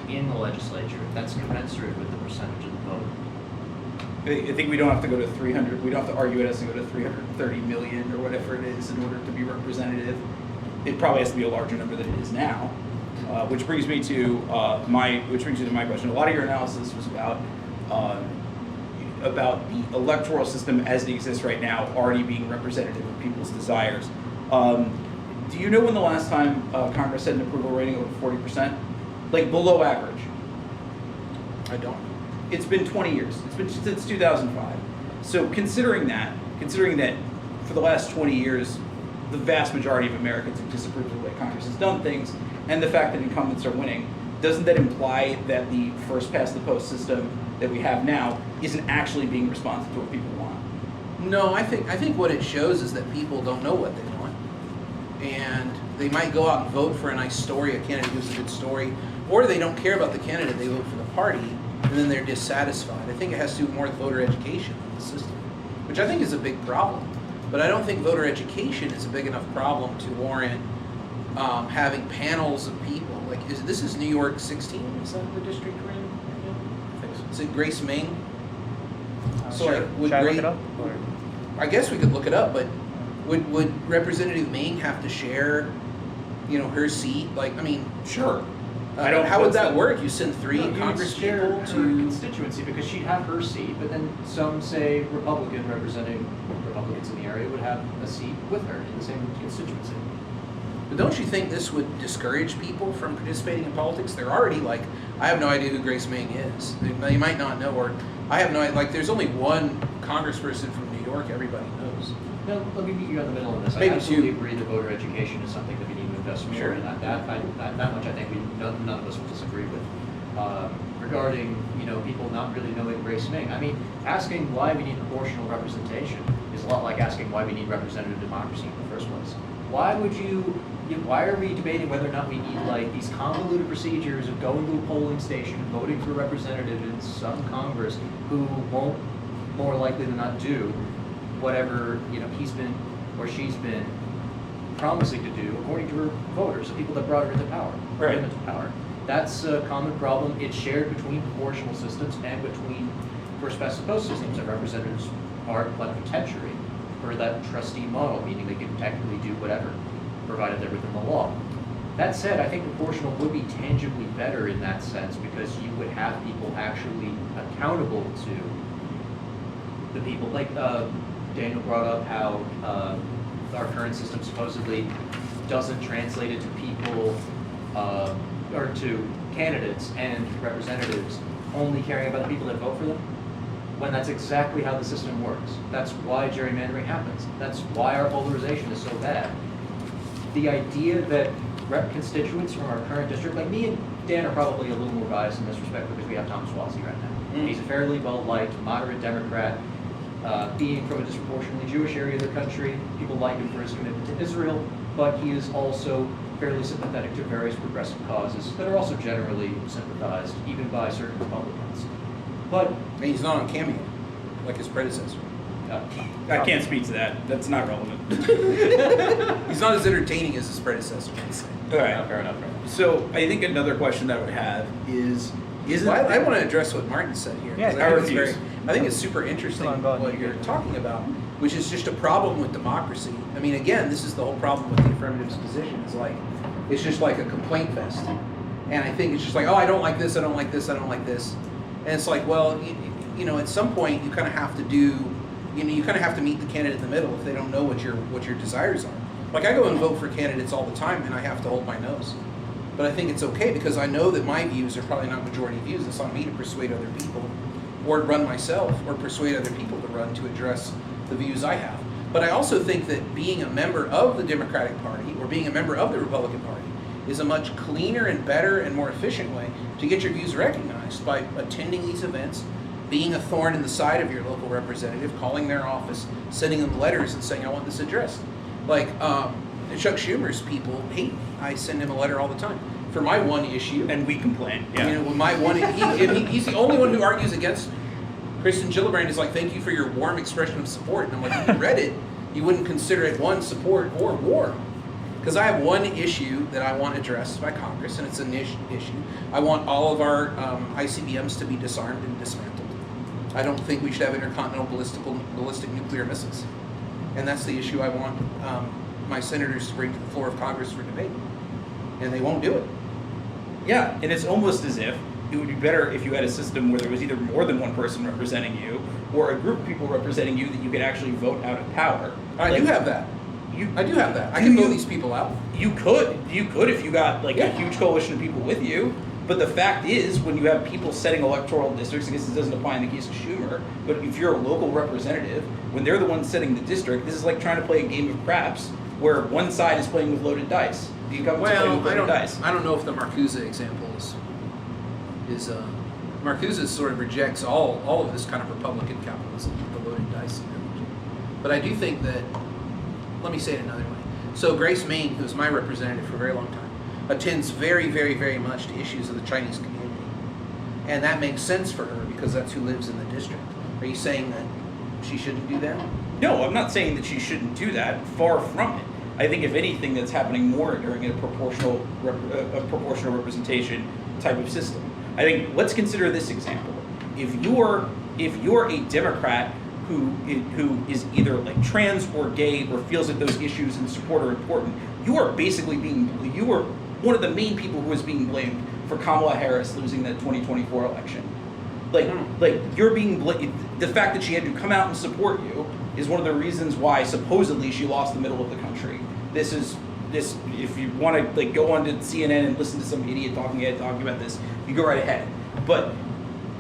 in the legislature that's commensurate with the percentage of the vote. I think we don't have to go to 300. We don't have to argue it has to go to 330 million or whatever it is in order to be representative. It probably has to be a larger number than it is now. Which brings me to my question. A lot of your analysis was about the electoral system as it exists right now already being representative of people's desires. Do you know when the last time Congress had an approval rating over 40%? Like below average? I don't. It's been 20 years. It's been since 2005. So considering that for the last 20 years, the vast majority of Americans have disapproved of the way Congress has done things, and the fact that incumbents are winning, doesn't that imply that the first past the post system that we have now isn't actually being responsive to what people want? No, I think what it shows is that people don't know what they want, and they might go out and vote for a nice story, a candidate who's a good story, or they don't care about the candidate, they vote for the party, and then they're dissatisfied. I think it has to do more with voter education in the system, which I think is a big problem. But I don't think voter education is a big enough problem to warrant having panels of people. Like, this is New York 16? Is that the district we're in? I think so. Is it Grace Ming? So Should like, would I look Grace? it up? Or? I guess we could look it up, but would Representative Ming have to share, her seat? Like, I mean, sure. I don't- How would that work? You send three No, you would Congress share people her to. constituency because she'd have her seat, but then some, say, Republican representing Republicans in the area would have a seat with her in the same constituency. But don't you think this would discourage people from participating in politics? They're already like, I have no idea who Grace Ming is. They might not know, or I have no idea. Like, there's only one congressperson from New York everybody knows. No, let me meet you in the middle of this. Maybe I absolutely two. agree that voter education is something that we need to invest more Sure. in. That much I think none of us will disagree with. Regarding, people not really knowing Grace Ming. I mean, asking why we need proportional representation is a lot like asking why we need representative democracy in the first place. Why are we debating whether or not we need like these convoluted procedures of going to a polling station and voting for a representative in some Congress who won't more likely than not do whatever he's been or she's been promising to do according to her voters, the people that brought her into power, Right. into power. That's a common problem. It's shared between proportional systems and between first past the post systems, and representatives are plenipotentiary for that trustee model, meaning they can technically do whatever, provided they're within the law. That said, I think proportional would be tangibly better in that sense because you would have people actually accountable to the people. Like Daniel brought up how our current system supposedly doesn't translate it to people or to candidates and representatives only caring about the people that vote for them, when that's exactly how the system works. That's why gerrymandering happens. That's why our polarization is so bad. The idea that constituents from our current district, like me and Dan are probably a little more biased in this respect because we have Tom Suozzi right now. He's a fairly well-liked, moderate Democrat, being from a disproportionately Jewish area of the country. People like him for his commitment to Israel, but he is also fairly sympathetic to various progressive causes that are also generally sympathized, even by certain Republicans. But And he's not on Cameo, like his predecessor. I can't speak to that. That's not relevant. He's not as entertaining as his predecessor, I'd say. All right. fair enough. So I think another question that I would have is Well, I want to address what Martin said here. 'Cause Yeah, I think it's super interesting Go on, go on. what you're talking about, which is just a problem with democracy. I mean, again, this is the whole problem with the affirmative's position. Is like, it's just like a complaint fest. And I think it's just like, oh, I don't like this, I don't like this, I don't like this. And it's like, well, you know, at some point you kind of have to do, you kind of have to meet the candidate in the middle if they don't know what your desires are. Like I go and vote for candidates all the time and I have to hold my nose. But I think it's okay because I know that my views are probably not majority views. It's on me to persuade other people or run myself or persuade other people to run to address the views I have. But I also think that being a member of the Democratic Party or being a member of the Republican Party is a much cleaner and better and more efficient way to get your views recognized by attending these events, being a thorn in the side of your local representative, calling their office, sending them letters and saying, I want this addressed. Like Chuck Schumer's people hate me. I send him a letter all the time for my one issue. and we complain. Yeah. You know, when my one, he's the only one who argues against me. Kristen Gillibrand is like, thank you for your warm expression of support. And I'm like, if you read it, you wouldn't consider it one, support, or war. Because I have one issue that I want addressed by Congress, and it's a niche issue. I want all of our ICBMs to be disarmed and dismantled. I don't think we should have intercontinental ballistic nuclear missiles. And that's the issue I want my senators to bring to the floor of Congress for debate. And they won't do it. Yeah, and it's almost as if it would be better if you had a system where there was either more than one person representing you or a group of people representing you that you could actually vote out of power. I do have that. I do have that. I can vote these people out. You could if you got like a huge coalition of people with you. But the fact is, when you have people setting electoral districts, I guess this doesn't apply in the case of Schumer, but if you're a local representative, when they're the ones setting the district, this is like trying to play a game of craps where one side is playing with loaded dice. The incumbents are playing with loaded dice. I don't know if the Marcuse example is Marcuse sort of rejects all of this kind of Republican capitalism, the loaded dice. But I do think that, let me say it another way. So Grace Main, who's my representative for a very long time, attends very, very, very much to issues of the Chinese community. And that makes sense for her because that's who lives in the district. Are you saying that she shouldn't do that? No, I'm not saying that she shouldn't do that. Far from it. I think if anything, that's happening more during a proportional representation type of system. I think let's consider this example. If you're a Democrat who is either like trans or gay or feels that those issues and support are important, you are one of the main people who is being blamed for Kamala Harris losing the 2024 election. Like you're being the fact that she had to come out and support you is one of the reasons why supposedly she lost the middle of the country. This if you want to like go on to CNN and listen to some idiot talking about this, you go right ahead. But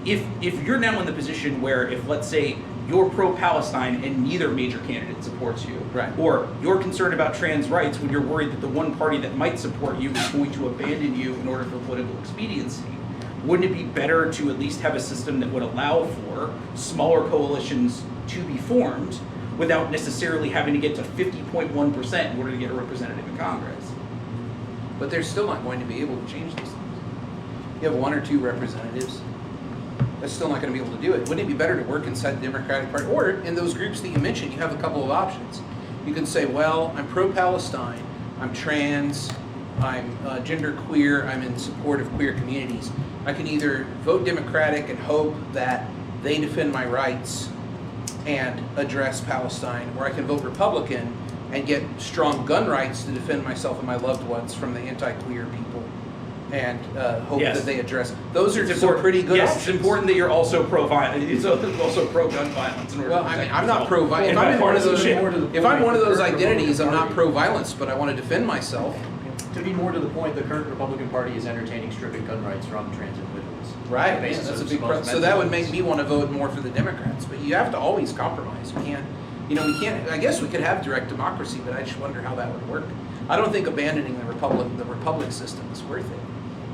if you're now in the position where if let's say you're pro-Palestine and neither major candidate supports you, right, or you're concerned about trans rights when you're worried that the one party that might support you is going to abandon you in order for political expediency, wouldn't it be better to at least have a system that would allow for smaller coalitions to be formed without necessarily having to get to 50.1% in order to get a representative in Congress? But they're still not going to be able to change these things. You have one or two representatives. That's still not going to be able to do it. Wouldn't it be better to work inside the Democratic Party? Or in those groups that you mentioned, you have a couple of options. You can say, well, I'm pro-Palestine, I'm trans, I'm genderqueer, I'm in support of queer communities. I can either vote Democratic and hope that they defend my rights and address Palestine, or I can vote Republican and get strong gun rights to defend myself and my loved ones from the anti-queer people, and hope Yes. that they address. Those are It's some important- pretty good yes, options. it's important that you're also pro-violence. It's also pro-gun violence. In order Well, to I mean, protect I'm not yourself. pro-violence. If And I'm in one of those, bipartisanship. if I'm one of those The current identities, I'm not Republican pro-violence, but I want to defend myself. To be more to the point, the current Republican Party is entertaining stripping gun rights from trans individuals. Right. On the basis That's a of big supposed so that would mental make me want to vote more for the Democrats. But you have to always compromise. We can't, we can't. I guess we could have direct democracy, but I just wonder how that would work. I don't think abandoning the republic system is worth it.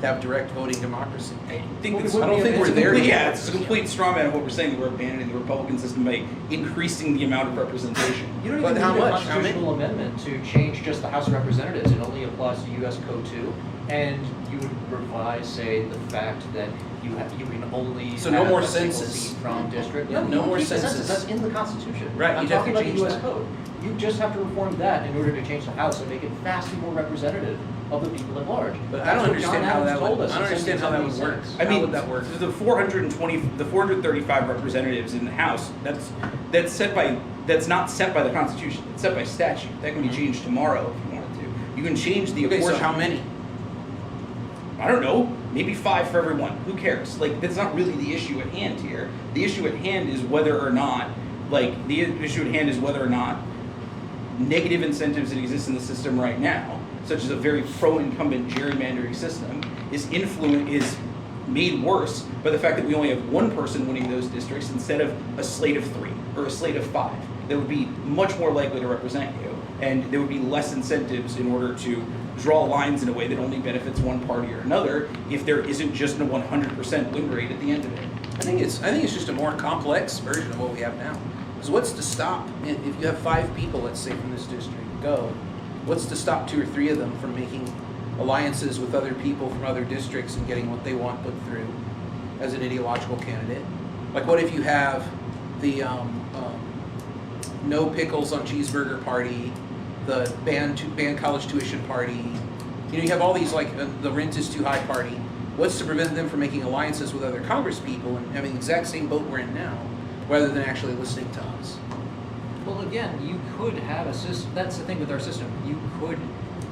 To have direct voting democracy. I think Well, it's, we I don't think it's we're a there complete- yet. yeah, it's a complete straw man of what we're saying, that we're abandoning the Republican system by increasing the amount of representation. You don't But even how need a much? How many? constitutional amendment to change just the House of Representatives. It only applies to U.S. Code 2, and you would revise, say, the fact that you can only So no have more a single census. seat from district. Yeah, no you more keep the census. That's in the Constitution. Right, I'm you'd have talking to about the change U.S. that. Code. You just have to reform that in order to change the House and make it vastly more representative of the people at large. But I That's don't what understand John how Adams that told would. us I don't in understand how that would work. 1776. I How mean, would that work? the 435 representatives in the House, that's not set by the Constitution. It's set by statute. That can be changed tomorrow if you wanted to. You can change the Okay, so apportion- how many? I don't know, maybe 5 for everyone. Who cares? Like, that's not really the issue at hand here. The issue at hand is whether or not, negative incentives that exist in the system right now, such as a very pro-incumbent gerrymandering system, is made worse by the fact that we only have one person winning those districts instead of a slate of 3 or a slate of 5 that would be much more likely to represent you, and there would be less incentives in order to draw lines in a way that only benefits one party or another if there isn't just a 100% win rate at the end of it. I think it's just a more complex version of what we have now. Because what's to stop if you have 5 people, let's say, from this district go? What's to stop 2 or 3 of them from making alliances with other people from other districts and getting what they want put through as an ideological candidate? Like, what if you have the no pickles on cheeseburger party, the ban college tuition party? You have all these, like the rent is too high party. What's to prevent them from making alliances with other Congress people and having the exact same boat we're in now, rather than actually listening to us? Well, again, you could have a system. That's the thing with our system.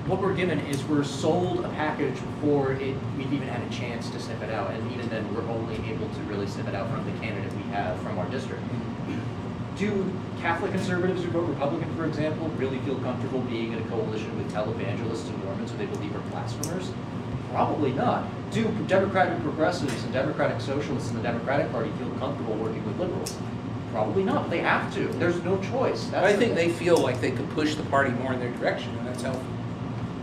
What we're given is we're sold a package before we've even had a chance to sniff it out, and even then, we're only able to really sniff it out from the candidate we have from our district. Do Catholic conservatives who vote Republican, for example, really feel comfortable being in a coalition with televangelists and Mormons who they believe are blasphemers? Probably not. Do Democratic progressives and Democratic socialists in the Democratic Party feel comfortable working with liberals? Probably not. They have to. There's no choice. That's I the think thing. they feel like they could push the party more in their direction, and that's healthy.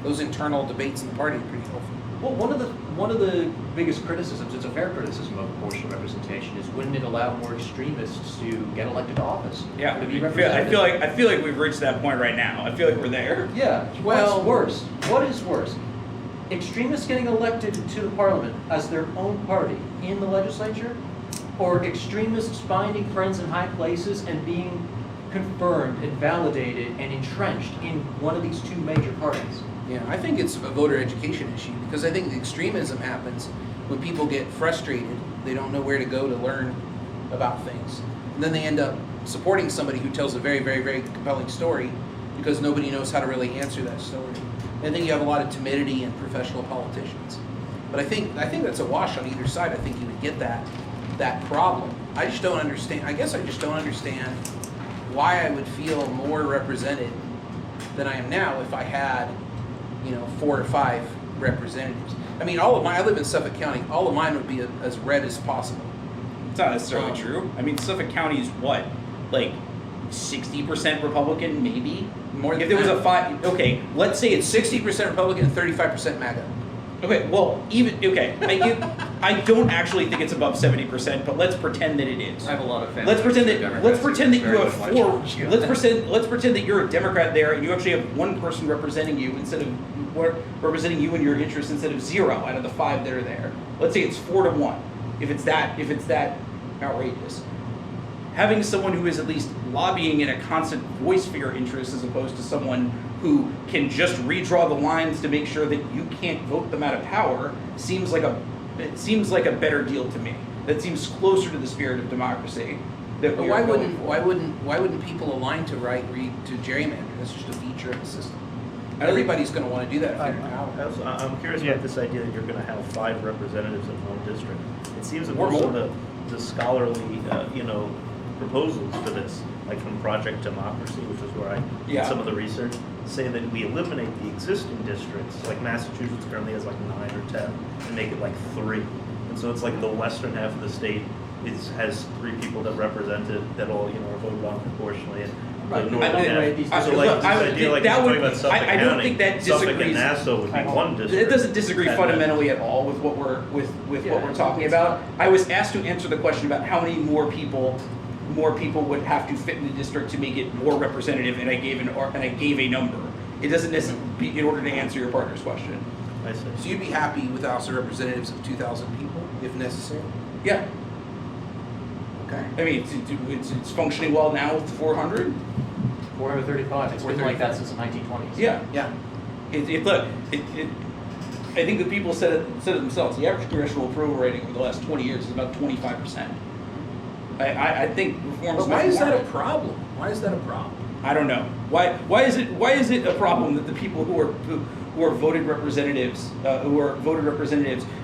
Those internal debates in the party are pretty healthy. Well, one of the biggest criticisms, it's a fair criticism of proportional representation, is wouldn't it allow more extremists to get elected to office? Yeah, To be I represented? feel like we've reached that point right now. I feel like we're there. Yeah. Well- What's worse? What is worse? Extremists getting elected to the parliament as their own party in the legislature, or extremists finding friends in high places and being confirmed and validated and entrenched in one of these 2 major parties? Yeah, I think it's a voter education issue, because I think the extremism happens when people get frustrated. They don't know where to go to learn about things. And then they end up supporting somebody who tells a very, very, very compelling story because nobody knows how to really answer that story. And then you have a lot of timidity in professional politicians. But I think that's a wash on either side. I think you would get that problem. I just don't understand. I guess I just don't understand why I would feel more represented than I am now if I had 4 or 5 representatives. I mean, I live in Suffolk County. All of mine would be as red as possible. It's not necessarily true. I mean, Suffolk County is what? Like 60% Republican, maybe? More than if there was that. a 5, okay, let's say it's 60% Republican and 35% MAGA. Okay, well, I don't actually think it's above 70%, but let's pretend that it is. I have a lot of family. Let's pretend that you very have much 4. like you. Let's pretend that you're a Democrat there, and you actually have 1 person representing you representing you and your interests instead of 0 out of the 5 that are there. Let's say it's 4 to 1. If it's that outrageous, having someone who is at least lobbying in a constant voice for your interests, as opposed to someone who can just redraw the lines to make sure that you can't vote them out of power, seems like a better deal to me. That seems closer to the spirit of democracy. that But we why are going wouldn't for. people align to read to gerrymander? That's just a feature of the system. I don't Everybody's going to want to do that if they're in power. I'm curious Yeah. about this idea that you're going to have 5 representatives in one district. It seems that Or most of more. the scholarly, proposals for this, like from Project Democracy, which is where I Yeah. did some of the research, say that we eliminate the existing districts, like Massachusetts currently has like 9 or 10, and make it like 3. And so it's like the western half of the state has 3 people that represent it that all, are voted on proportionally. And Right. the northern I half. rate these So districts. like I this would idea, think like that you're talking would- about Suffolk I don't County, think that Suffolk and disagrees. Nassau would be one district. It doesn't disagree And then- fundamentally at all with what we're Yeah, what we're talking it's about. I was asked to answer the question about how many more people would have to fit in the district to make it more representative, and I gave a number. It doesn't necessarily be in order to answer your partner's question. I see. So you'd be happy with House of Representatives of 2,000 people, if necessary? Yeah, Okay. I mean it's functioning well now with 400. 435. It's been like that since the 1920s. Yeah. Yeah. I think the people said it themselves. The average congressional approval rating over the last 20 years is about 25%. I think reforms. But why is that a problem? Why is that a problem? I don't know. Why is it a problem that the people who are voted representatives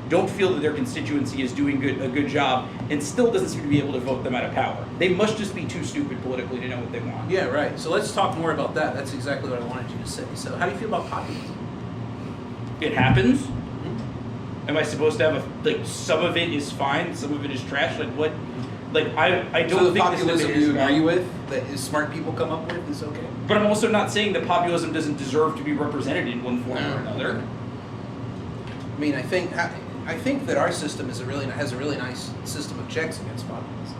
don't feel that their constituency is doing a good job and still doesn't seem to be able to vote them out of power? They must just be too stupid politically to know what they want. Yeah, right. So let's talk more about that. That's exactly what I wanted you to say. So how do you feel about populism? It happens. Am I supposed to have some of it is fine, some of it is trash? Like what? Like I don't So the think populism this debate you is about- agree with, that is smart people come up with, is okay? But I'm also not saying that populism doesn't deserve to be represented in one form or another. I mean, I think that our system has a really nice system of checks against populism.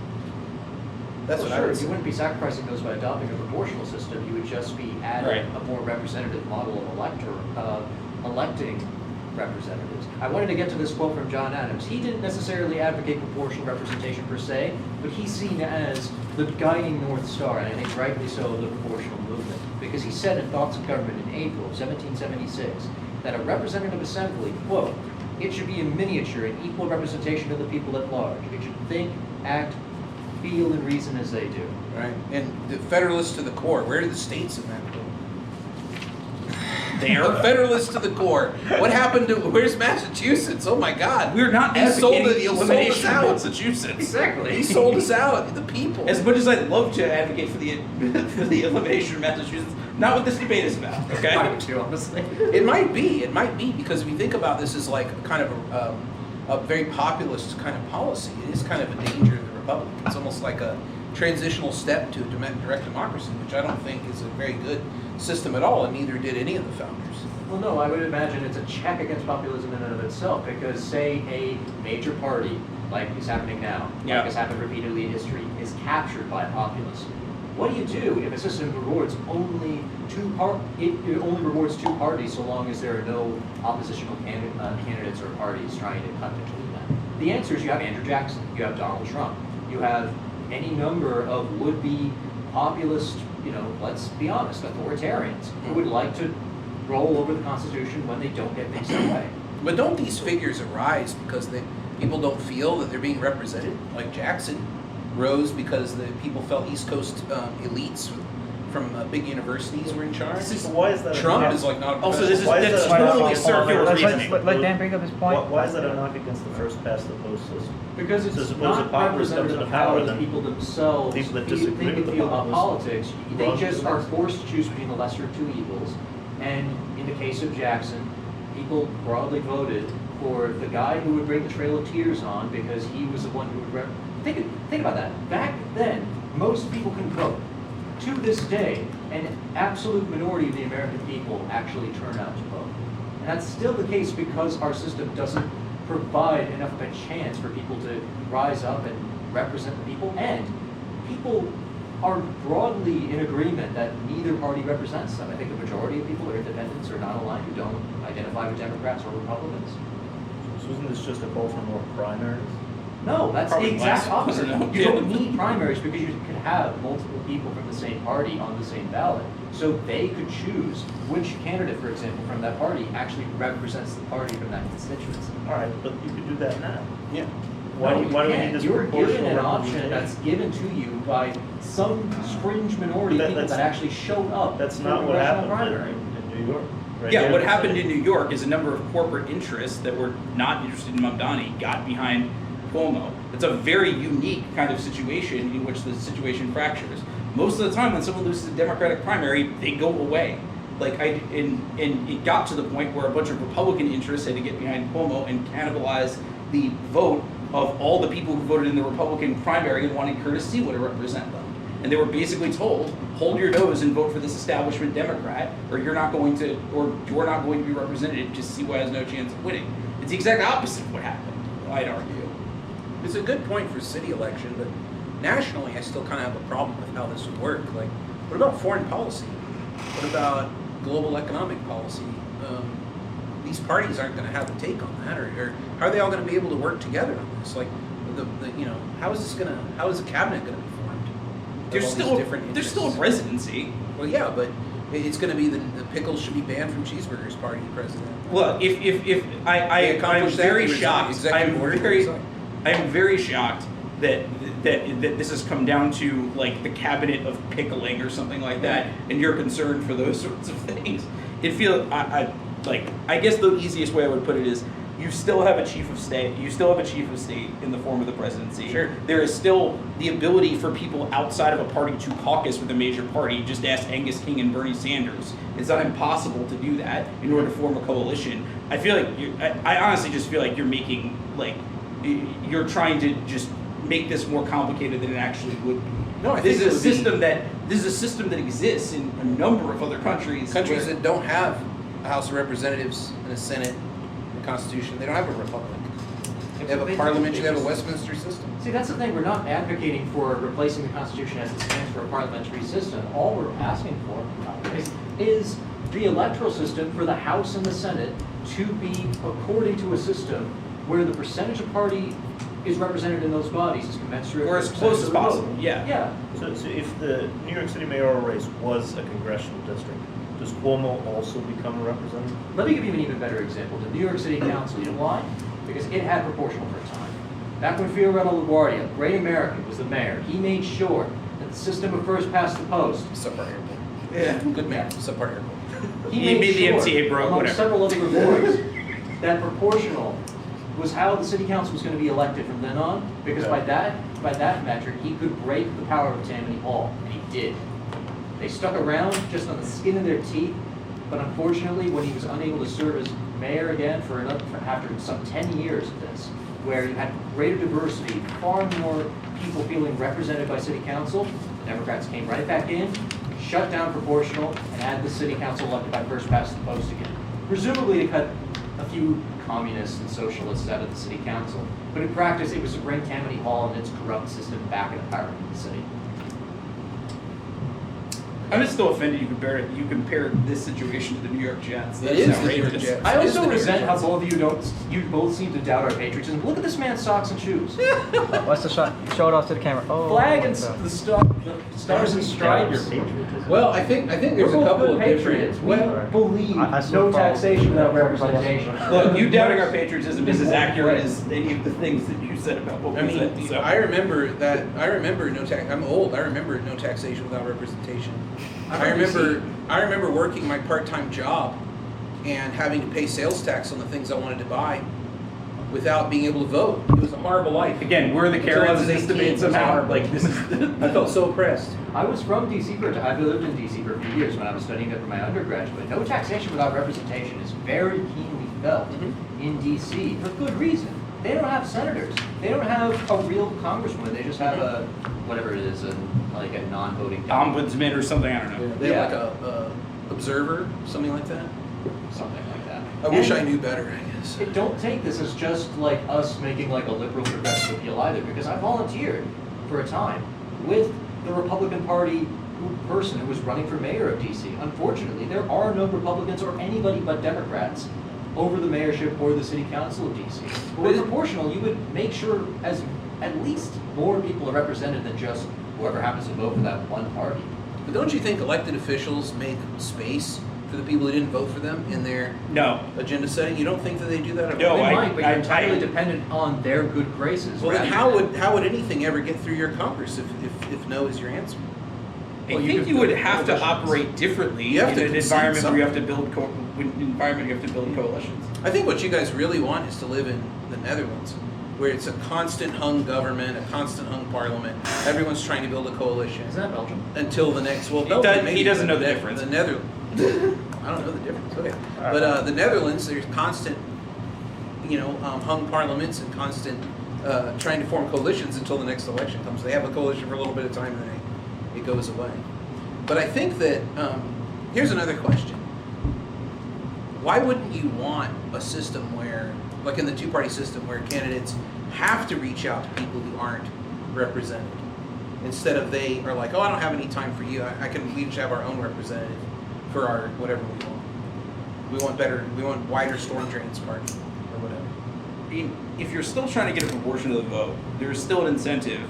That's what I sure. would You say. wouldn't be sacrificing those by adopting a proportional system. You would just be adding Right. a more representative model of electing representatives. I wanted to get to this quote from John Adams. He didn't necessarily advocate proportional representation per se, but he's seen as the guiding North Star, and I think rightly so, of the proportional movement. Because he said in Thoughts of Government in April of 1776 that a representative assembly, quote, it should be a miniature and equal representation of the people at large. It should think, act, feel, and reason as they do. Right. And the Federalists to the core. Where are the states in that quote? There. Federalists to the core. What happened to? Where's Massachusetts? Oh my God! We're not He sold advocating it. the He sold us elimination out. of Massachusetts. Exactly. He sold us out. The people. As much as I'd love to advocate for the elimination of Massachusetts, not what this debate is about. Okay. I would too, honestly. It might be because if you think about this as like kind of a very populist kind of policy, it is kind of a danger to the republic. It's almost like a transitional step to direct democracy, which I don't think is a very good system at all, and neither did any of the founders. Well, no, I would imagine it's a check against populism in and of itself, because say a major party, like is happening now, Yeah. like has happened repeatedly in history, is captured by populists. What do you do if a system rewards only it only rewards 2 parties so long as there are no oppositional candidates or parties trying to cut between them? The answer is you have Andrew Jackson, you have Donald Trump, you have any number of would-be populist, let's be honest, authoritarians who would like to roll over the Constitution when they don't get things their way. But don't these figures arise because people don't feel that they're being represented? Like Jackson rose because the people felt East Coast elites from big universities were in charge. So why is that? Trump is like not. Also, this is Why is that's that a knock totally against- circular Let's- reasoning. Let Dan bring up his point. Why is that a knock against the first past the post system? Because it's So suppose not a populist comes representative into of how power, the then people themselves people that think disagree and with the feel about populist politics. They run just for are the forced to choose between the lesser of 2 evils. And in the case of Jackson, people broadly voted for the guy who would bring the Trail of Tears on because he was the one who would think about that. Back then, most people can vote. To this day, an absolute minority of the American people actually turn out to vote. And that's still the case because our system doesn't provide enough of a chance for people to rise up and represent the people. And people are broadly in agreement that neither party represents them. I think the majority of people are independents or not aligned who don't identify with Democrats or Republicans. So isn't this just a call for more primaries? No, that's Probably the exact less. opposite. No, You yeah. don't need primaries because you can have multiple people from the same party on the same ballot. So they could choose which candidate, for example, from that party actually represents the party from that constituency. All right, but you could do that now. Yeah. Why No, do you we need can't. this You're proportional given an option representation? that's given to you by some fringe minority But of people that's- that actually showed up That's for not what congressional happened primary. in New York. right Yeah, here what the happened city. in New York is a number of corporate interests that were not interested in Mamdani got behind Cuomo. It's a very unique kind of situation in which the situation fractures. Most of the time when someone loses a Democratic primary, they go away. And it got to the point where a bunch of Republican interests had to get behind Cuomo and cannibalize the vote of all the people who voted in the Republican primary and wanted Curtis Seawood to represent them. And they were basically told, hold your nose and vote for this establishment Democrat, or you're not going to be represented. Just Seawood has no chance of winning. It's the exact opposite of what happened, I'd argue. It's a good point for city election, but nationally, I still kind of have a problem with how this would work. Like, what about foreign policy? What about global economic policy? These parties aren't going to have a take on that, or how are they all going to be able to work together on this? Like, how is the cabinet going to be formed? There's still a presidency. Well, yeah, but it's going to be the pickles should be banned from cheeseburgers party president. Look, if I'm accomplished that, very he resigned. shocked. Executive order, he resigned. I'm very shocked that this has come down to like the cabinet of pickling or something like that, and you're concerned for those sorts of things. I guess the easiest way I would put it is you still have a chief of state. You still have a chief of state in the form of the presidency. Sure. There is still the ability for people outside of a party to caucus with a major party. Just ask Angus King and Bernie Sanders. It's not impossible to do that in order to form a coalition. I feel like I honestly just feel like you're trying to just make this more complicated than it actually would be. No, I this think is a system that exists in a number of other countries. Countries where- that don't have a House of Representatives and a Senate, a Constitution, they don't have a republic. They have a parliament, they have a Westminster system. See, that's the thing. We're not advocating for replacing the Constitution as it stands for a parliamentary system. All we're asking for is the electoral system for the House and the Senate to be according to a system where the percentage of party is represented in those bodies is commensurate. Or with as the close percentage as of the possible, vote. yeah. Yeah. So if the New York City mayoral race was a congressional district, does Cuomo also become a representative? Let me give you an even better example. The New York City Council, you know why? Because it had proportional for a time. Back when Fiorello LaGuardia, great American, was the mayor, he made sure that the system of first past the post. Subpart airport. Yeah. Good man, subpart airport. He made the MTA broke, among whatever. several other rewards, that proportional was how the city council was going to be elected from then on, because by that metric, he could break the power of Tammany Hall, and he did. They stuck around just on the skin of their teeth, but unfortunately, when he was unable to serve as mayor again after some 10 years of this, where you had greater diversity, far more people feeling represented by city council, the Democrats came right back in, shut down proportional, and had the city council elected by first past the post again. Presumably to cut a few communists and socialists out of the city council. But in practice, it was to bring Tammany Hall and its corrupt system back into power in the city. I'm just still offended you compare this situation to the New York Jets. It is the New York outrageous. Jets. I It is also the New York resent how Jets. both of you both seem to doubt our patriotism. Look at this man's socks and shoes. What's the shot? Show it off to the camera. Oh, Flag and what's up? the stars and stripes. Well, I think there's a We're couple both of patriots. different. We believe I still no follow. taxation without representation. Look, you doubting our patriotism is as accurate as any of the things that you said about what we I mean, said. So. I remember no tax. I'm old. I remember no taxation without representation. I remember working my part-time job and having to pay sales tax on the things I wanted to buy without being able to vote. It was a horrible life. Again, we're the Until I Karens was in this 18, debate it was somehow. horrible. Like this is. I felt so oppressed. I was from DC for a time. I've lived in DC for a few years when I was studying there for my undergraduate. No taxation without representation is very keenly felt in DC for good reason. They don't have senators. They don't have a real congresswoman. They just have a, whatever it is, like a non-voting Ombudsman or something. I don't know. They have like a observer, something like that. something like that. I wish And I knew better, I guess. Don't take this as just like us making like a liberal progressive appeal either, because I volunteered for a time with the Republican Party person who was running for mayor of DC. Unfortunately, there are no Republicans or anybody but Democrats over the mayorship or the city council of DC. But with proportional, you would make sure as at least more people are represented than just whoever happens to vote for that one party. But don't you think elected officials make space for to the people who didn't vote for them in their No. agenda setting? You don't think that they do that at No, all? They I- might, but you're I- entirely dependent on their good graces. Well, then rather how would anything ever get through your Congress if no is your answer? Well, I you think could you would build have to coalitions. operate differently You have in to an concede environment where you have to something. build coalitions. I think what you guys really want is to live in the Netherlands, where it's a constant hung government, a constant hung parliament. Everyone's trying to build a coalition Is that Belgium? until the next. Well, He Belgium, does- maybe, he doesn't but know the difference. The Netherlands. I don't know the difference. Okay, but the Netherlands, there's constant, hung parliaments and constant trying to form coalitions until the next election comes. They have a coalition for a little bit of time and then it goes away. But I think that here's another question. Why wouldn't you want a system where, like in the two-party system, where candidates have to reach out to people who aren't represented, instead of they are like, oh, I don't have any time for you. We each have our own representative for our whatever we want. We want wider storm drains part or whatever. I mean, if you're still trying to get a proportion of the vote, there's still an incentive,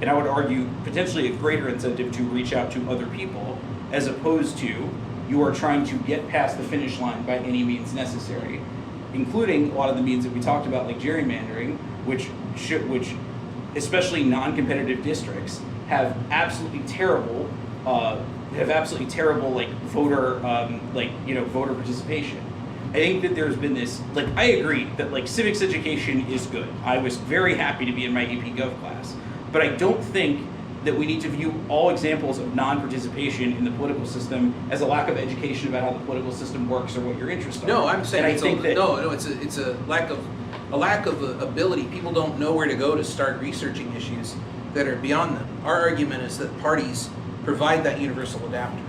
and I would argue potentially a greater incentive to reach out to other people, as opposed to you are trying to get past the finish line by any means necessary, including a lot of the means that we talked about, like gerrymandering, which especially non-competitive districts have absolutely terrible voter participation. I think that there's been this, I agree that civics education is good. I was very happy to be in my AP Gov class, but I don't think that we need to view all examples of non-participation in the political system as a lack of education about how the political system works or what your interests are. No, I'm saying And it's a lack of ability. People don't know where to go to start researching issues that are beyond them. Our argument is that parties provide that universal adapter.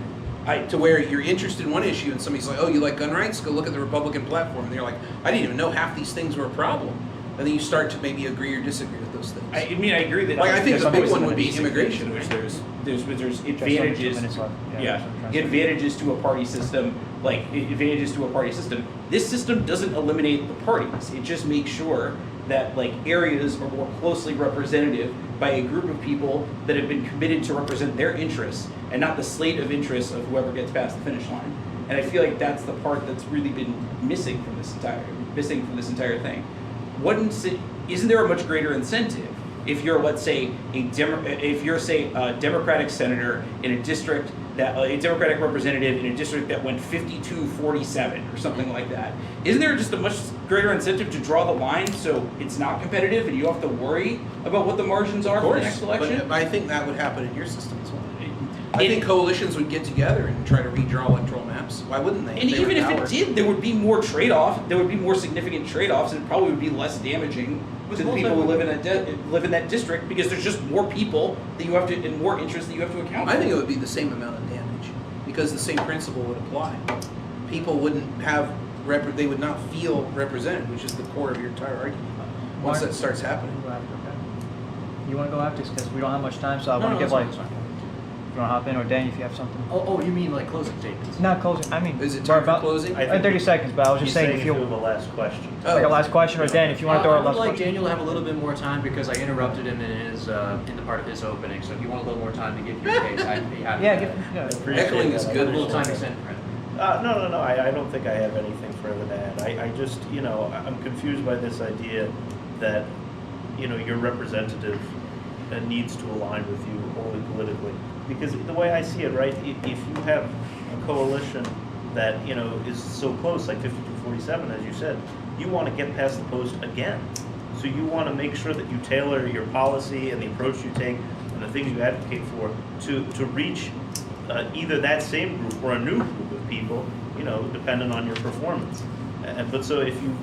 To where you're interested in one issue and somebody's like, oh, you like gun rights? Go look at the Republican platform. And you're like, I didn't even know half these things were a problem. And then you start to maybe agree or disagree with those things. I agree that. I think there's the big always one some would be basic immigration. things in which there's Just under 2 advantages. minutes left. Advantages to a party system, This system doesn't eliminate the parties. It just makes sure that areas are more closely representative by a group of people that have been committed to represent their interests and not the slate of interests of whoever gets past the finish line. And I feel like that's the part that's really been missing from this entire thing. Isn't there a much greater incentive if you're, let's say, a Democratic senator in a district that a Democratic representative in a district that went 52-47 or something like that? Isn't there just a much greater incentive to draw the line so it's not competitive and you have to worry about what the margins are for the next election? But I think that would happen in your system as well. I think coalitions would get together and try to redraw electoral maps. Why wouldn't they? And even if it did, there would be more trade-off. There would be more significant trade-offs, and it probably would be less damaging to the people who live in that district because there's just more people that you have to, and more interests that you have to account for. I think it would be the same amount of damage because the same principle would apply. People wouldn't have they would not feel represented, which is the core of your entire argument. Once that starts happening. You want to go after this because we don't have much time, so I No, want to no, give that's fine. You want to hop in, or Dan, if you have something. Oh, you mean closing statements? Not closing. I mean, Is it we're time for about closing? 30 seconds, but I was just saying if you have a last question. like a last question, or Dan, if you want to throw a I would last like question. Daniel to have a little bit more time because I interrupted him in the part of his opening. So if you want a little more time to give your case, I'd be happy. Yeah, to give, Echoing is good. a little time extended for him. No. I don't think I have anything further to add. I just, I'm confused by this idea that, your representative needs to align with you only politically. Because the way I see it, right, if you have a coalition that, is so close, like 52-47, as you said, you want to get past the post again. So you want to make sure that you tailor your policy and the approach you take and the things you advocate for to reach either that same group or a new group of people, depending on your performance. But so if you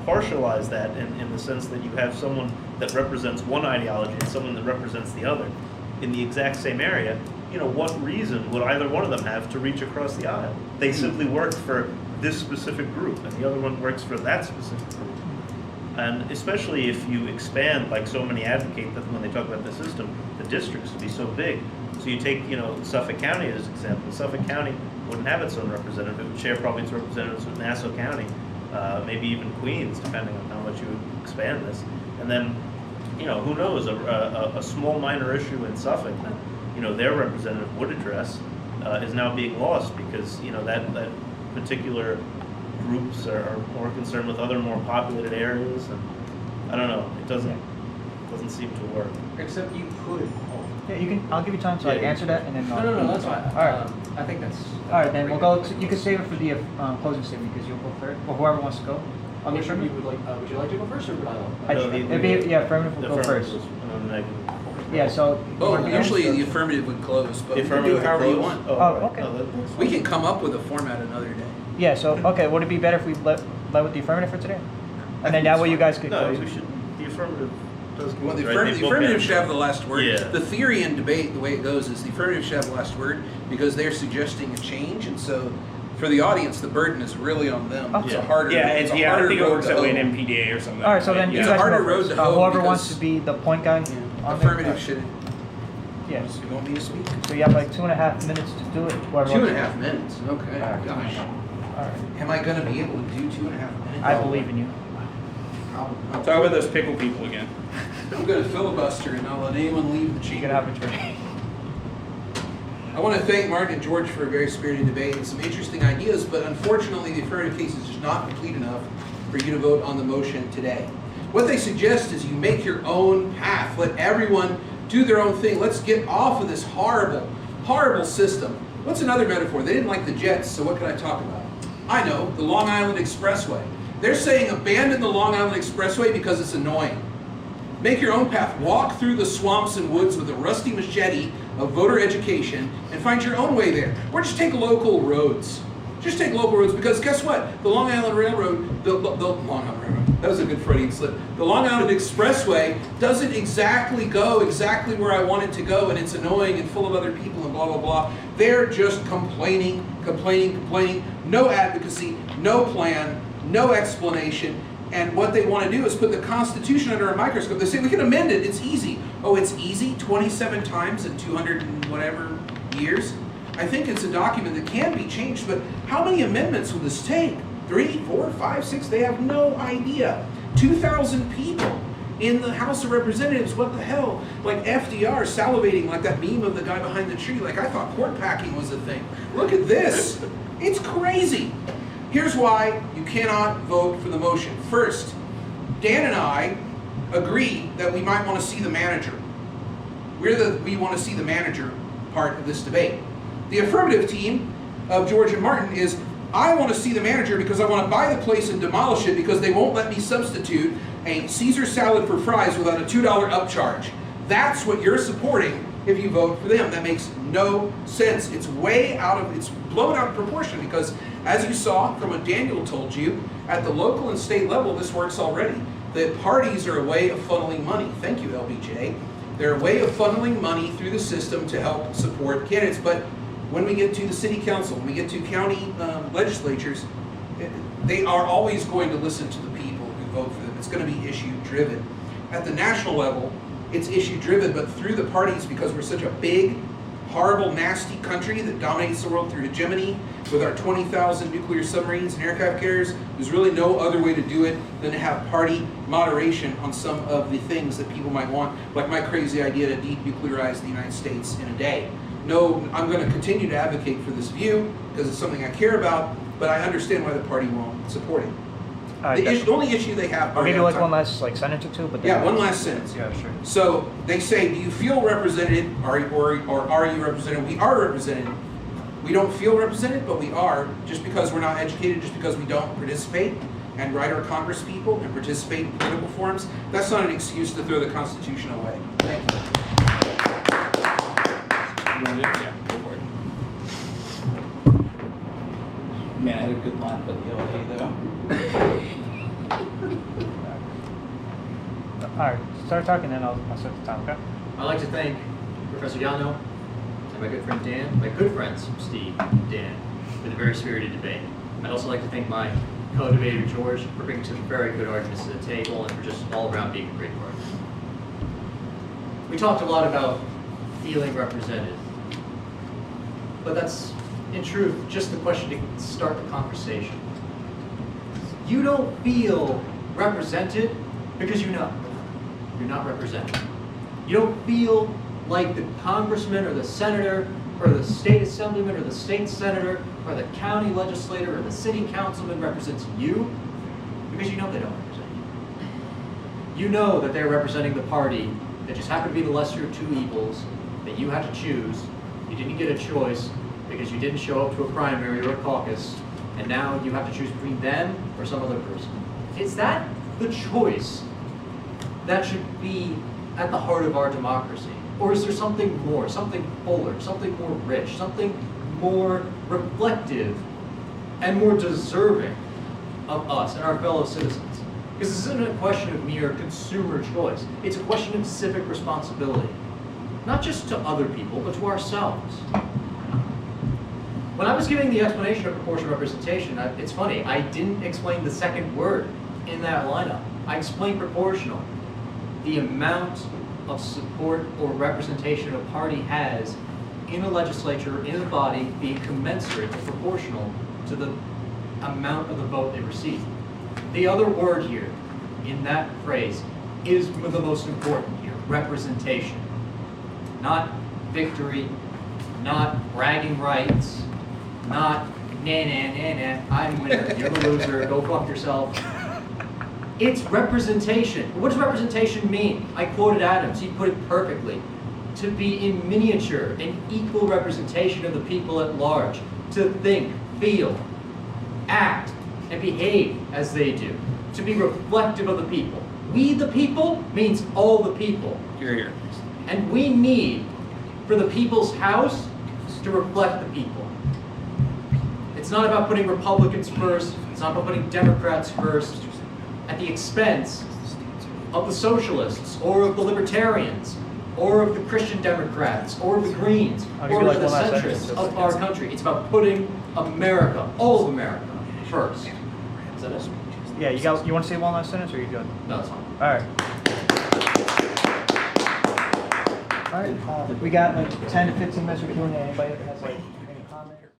partialize that in the sense that you have someone that represents one ideology and someone that represents the other in the exact same area, what reason would either one of them have to reach across the aisle? They simply work for this specific group and the other one works for that specific group. And especially if you expand, like so many advocate that when they talk about the system, the districts would be so big. So you take, Suffolk County as an example. Suffolk County wouldn't have its own representative. It would share probably its representatives with Nassau County, maybe even Queens, depending on how much you would expand this. And then, who knows, a small minor issue in Suffolk that, their representative would address is now being lost because, that particular groups are more concerned with other more populated areas, and I don't know, it doesn't seem to work. Except you could. Yeah, you can. I'll give you time to like Yeah. answer that, and then. No, that's fine. All right. I think that's. All right, then we'll go. You can save it for the closing statement because you'll go first, or whoever wants to go. On the Which one affirmative. would you like to go first, or would I? It'd be, yeah, affirmative will go first. And then negative. Yeah. So. Oh, usually the affirmative would close, but The we can do affirmative it however you close? want. Oh, okay. No, that's We fine. can come up with a format another day. Yeah. So okay, would it be better if we led with the affirmative for today, and then think that it's way you fine. guys could No, close. we should, the affirmative does. Well, the right? affirmative, bookend. should have the last word. Yeah. The theory and debate, the way it goes, is the affirmative should have the last word because they're suggesting a change, and so for the audience, the burden is really on them. It's a Yeah. harder, it's a I harder think it road works to that way hoe. in MPDA or something. All right. So then you It's a guys harder go road first. to hoe Whoever wants because- to be the point guy. Yeah. on there. Affirmative should. Yeah. You want me to speak? So you have like 2.5 minutes to do it. Whoever 2.5 minutes. Okay. Gosh. All right. Am I going to be able to do 2.5 minutes? I believe in you. Probably not. Talk about those pickle people again. I'm going to filibuster and not let anyone leave the You're chamber. gonna have a drink. I want to thank Martin and George for a very spirited debate and some interesting ideas, but unfortunately the affirmative case is just not complete enough for you to vote on the motion today. What they suggest is you make your own path. Let everyone do their own thing. Let's get off of this horrible, horrible system. What's another metaphor? They didn't like the jets, so what can I talk about? I know, the Long Island Expressway. They're saying abandon the Long Island Expressway because it's annoying. Make your own path. Walk through the swamps and woods with a rusty machete of voter education and find your own way there. Or just take local roads. Just take local roads because guess what? The Long Island Railroad, the Long Island Railroad, that was a good Freudian slip. The Long Island Expressway doesn't exactly go exactly where I want it to go, and it's annoying and full of other people and blah, blah, blah. They're just complaining. No advocacy, no plan, no explanation. And what they want to do is put the Constitution under a microscope. They say we can amend it, it's easy. Oh, it's easy? 27 times in 200 and whatever years? I think it's a document that can be changed, but how many amendments will this take? 3, 4, 5, 6? They have no idea. 2,000 people in the House of Representatives, what the hell? Like FDR salivating like that meme of the guy behind the tree, like I thought court packing was a thing. Look at this. It's crazy. Here's why you cannot vote for the motion. First, Dan and I agree that we might want to see the manager. We want to see the manager part of this debate. The affirmative team of George and Martin is, I want to see the manager because I want to buy the place and demolish it because they won't let me substitute a Caesar salad for fries without a $2 upcharge. That's what you're supporting if you vote for them. That makes no sense. It's blown out of proportion because as you saw from what Daniel told you, at the local and state level, this works already. The parties are a way of funneling money. Thank you, LBJ. They're a way of funneling money through the system to help support candidates. But when we get to the city council, when we get to county legislatures, they are always going to listen to the people who vote for them. It's going to be issue driven. At the national level, it's issue driven, but through the parties, because we're such a big, horrible, nasty country that dominates the world through hegemony with our 20,000 nuclear submarines and aircraft carriers, there's really no other way to do it than to have party moderation on some of the things that people might want, like my crazy idea to denuclearize the United States in a day. No, I'm going to continue to advocate for this view because it's something I care about, but I understand why the party won't support it. The only issue they have... Or maybe like one last sentence or two, but then one last sentence. Yeah, sure. So they say, do you feel represented, or are you represented? We are represented. We don't feel represented, but we are, just because we're not educated, just because we don't participate and write our Congress people and participate in political forums. That's not an excuse to throw the Constitution away. Thank you. Yeah, go for it. Man, I had a good line about the LA though. All right, start talking, then I'll start the time. Okay. I'd like to thank Professor Yano and my good friend Dan, my good friends Steve and Dan, for the very spirited debate. I'd also like to thank my co-debater George for bringing some very good arguments to the table and for just all around being a great partner. We talked a lot about feeling represented, but that's in truth just the question to start the conversation. You don't feel represented because you know you're not represented. You don't feel like the congressman or the senator or the state assemblyman, or the state senator, or the county legislator, or the city councilman represents you, because you know they don't represent you. You know that they're representing the party that just happened to be the lesser of two evils, that you had to choose. You didn't get a choice because you didn't show up to a primary or a caucus, and now you have to choose between them or some other person. Is that the choice that should be at the heart of our democracy? Or is there something more, something fuller, something more rich, something more reflective and more deserving of us and our fellow citizens? Because this isn't a question of mere consumer choice. It's a question of civic responsibility. Not just to other people, but to ourselves. When I was giving the explanation of proportional representation, it's funny, I didn't explain the second word in that lineup. I explained proportional. The amount of support or representation a party has in a legislature, in a body, being commensurate or proportional to the amount of the vote they receive. The other word here in that phrase is the most important here, representation. Not victory, not bragging rights, not nah, I'm winner, you're the loser, go fuck yourself. It's representation. What does representation mean? I quoted Adams, he put it perfectly. To be in miniature, an equal representation of the people at large, to think, feel, act, and behave as they do. To be reflective of the people. We the people means all the people. Here. And we need for the people's house to reflect the people. It's not about putting Republicans first, it's not about putting Democrats first at the expense of the socialists, or of the libertarians, or of the Christian Democrats, or of the Greens, or of the centrists of our country. It's about putting America, all of America, first. Is that it? Yeah, you want to say one last sentence, or are you good? No, it's fine. All right. All right, we got like 10 to 15 minutes for Q&A. Anybody that has like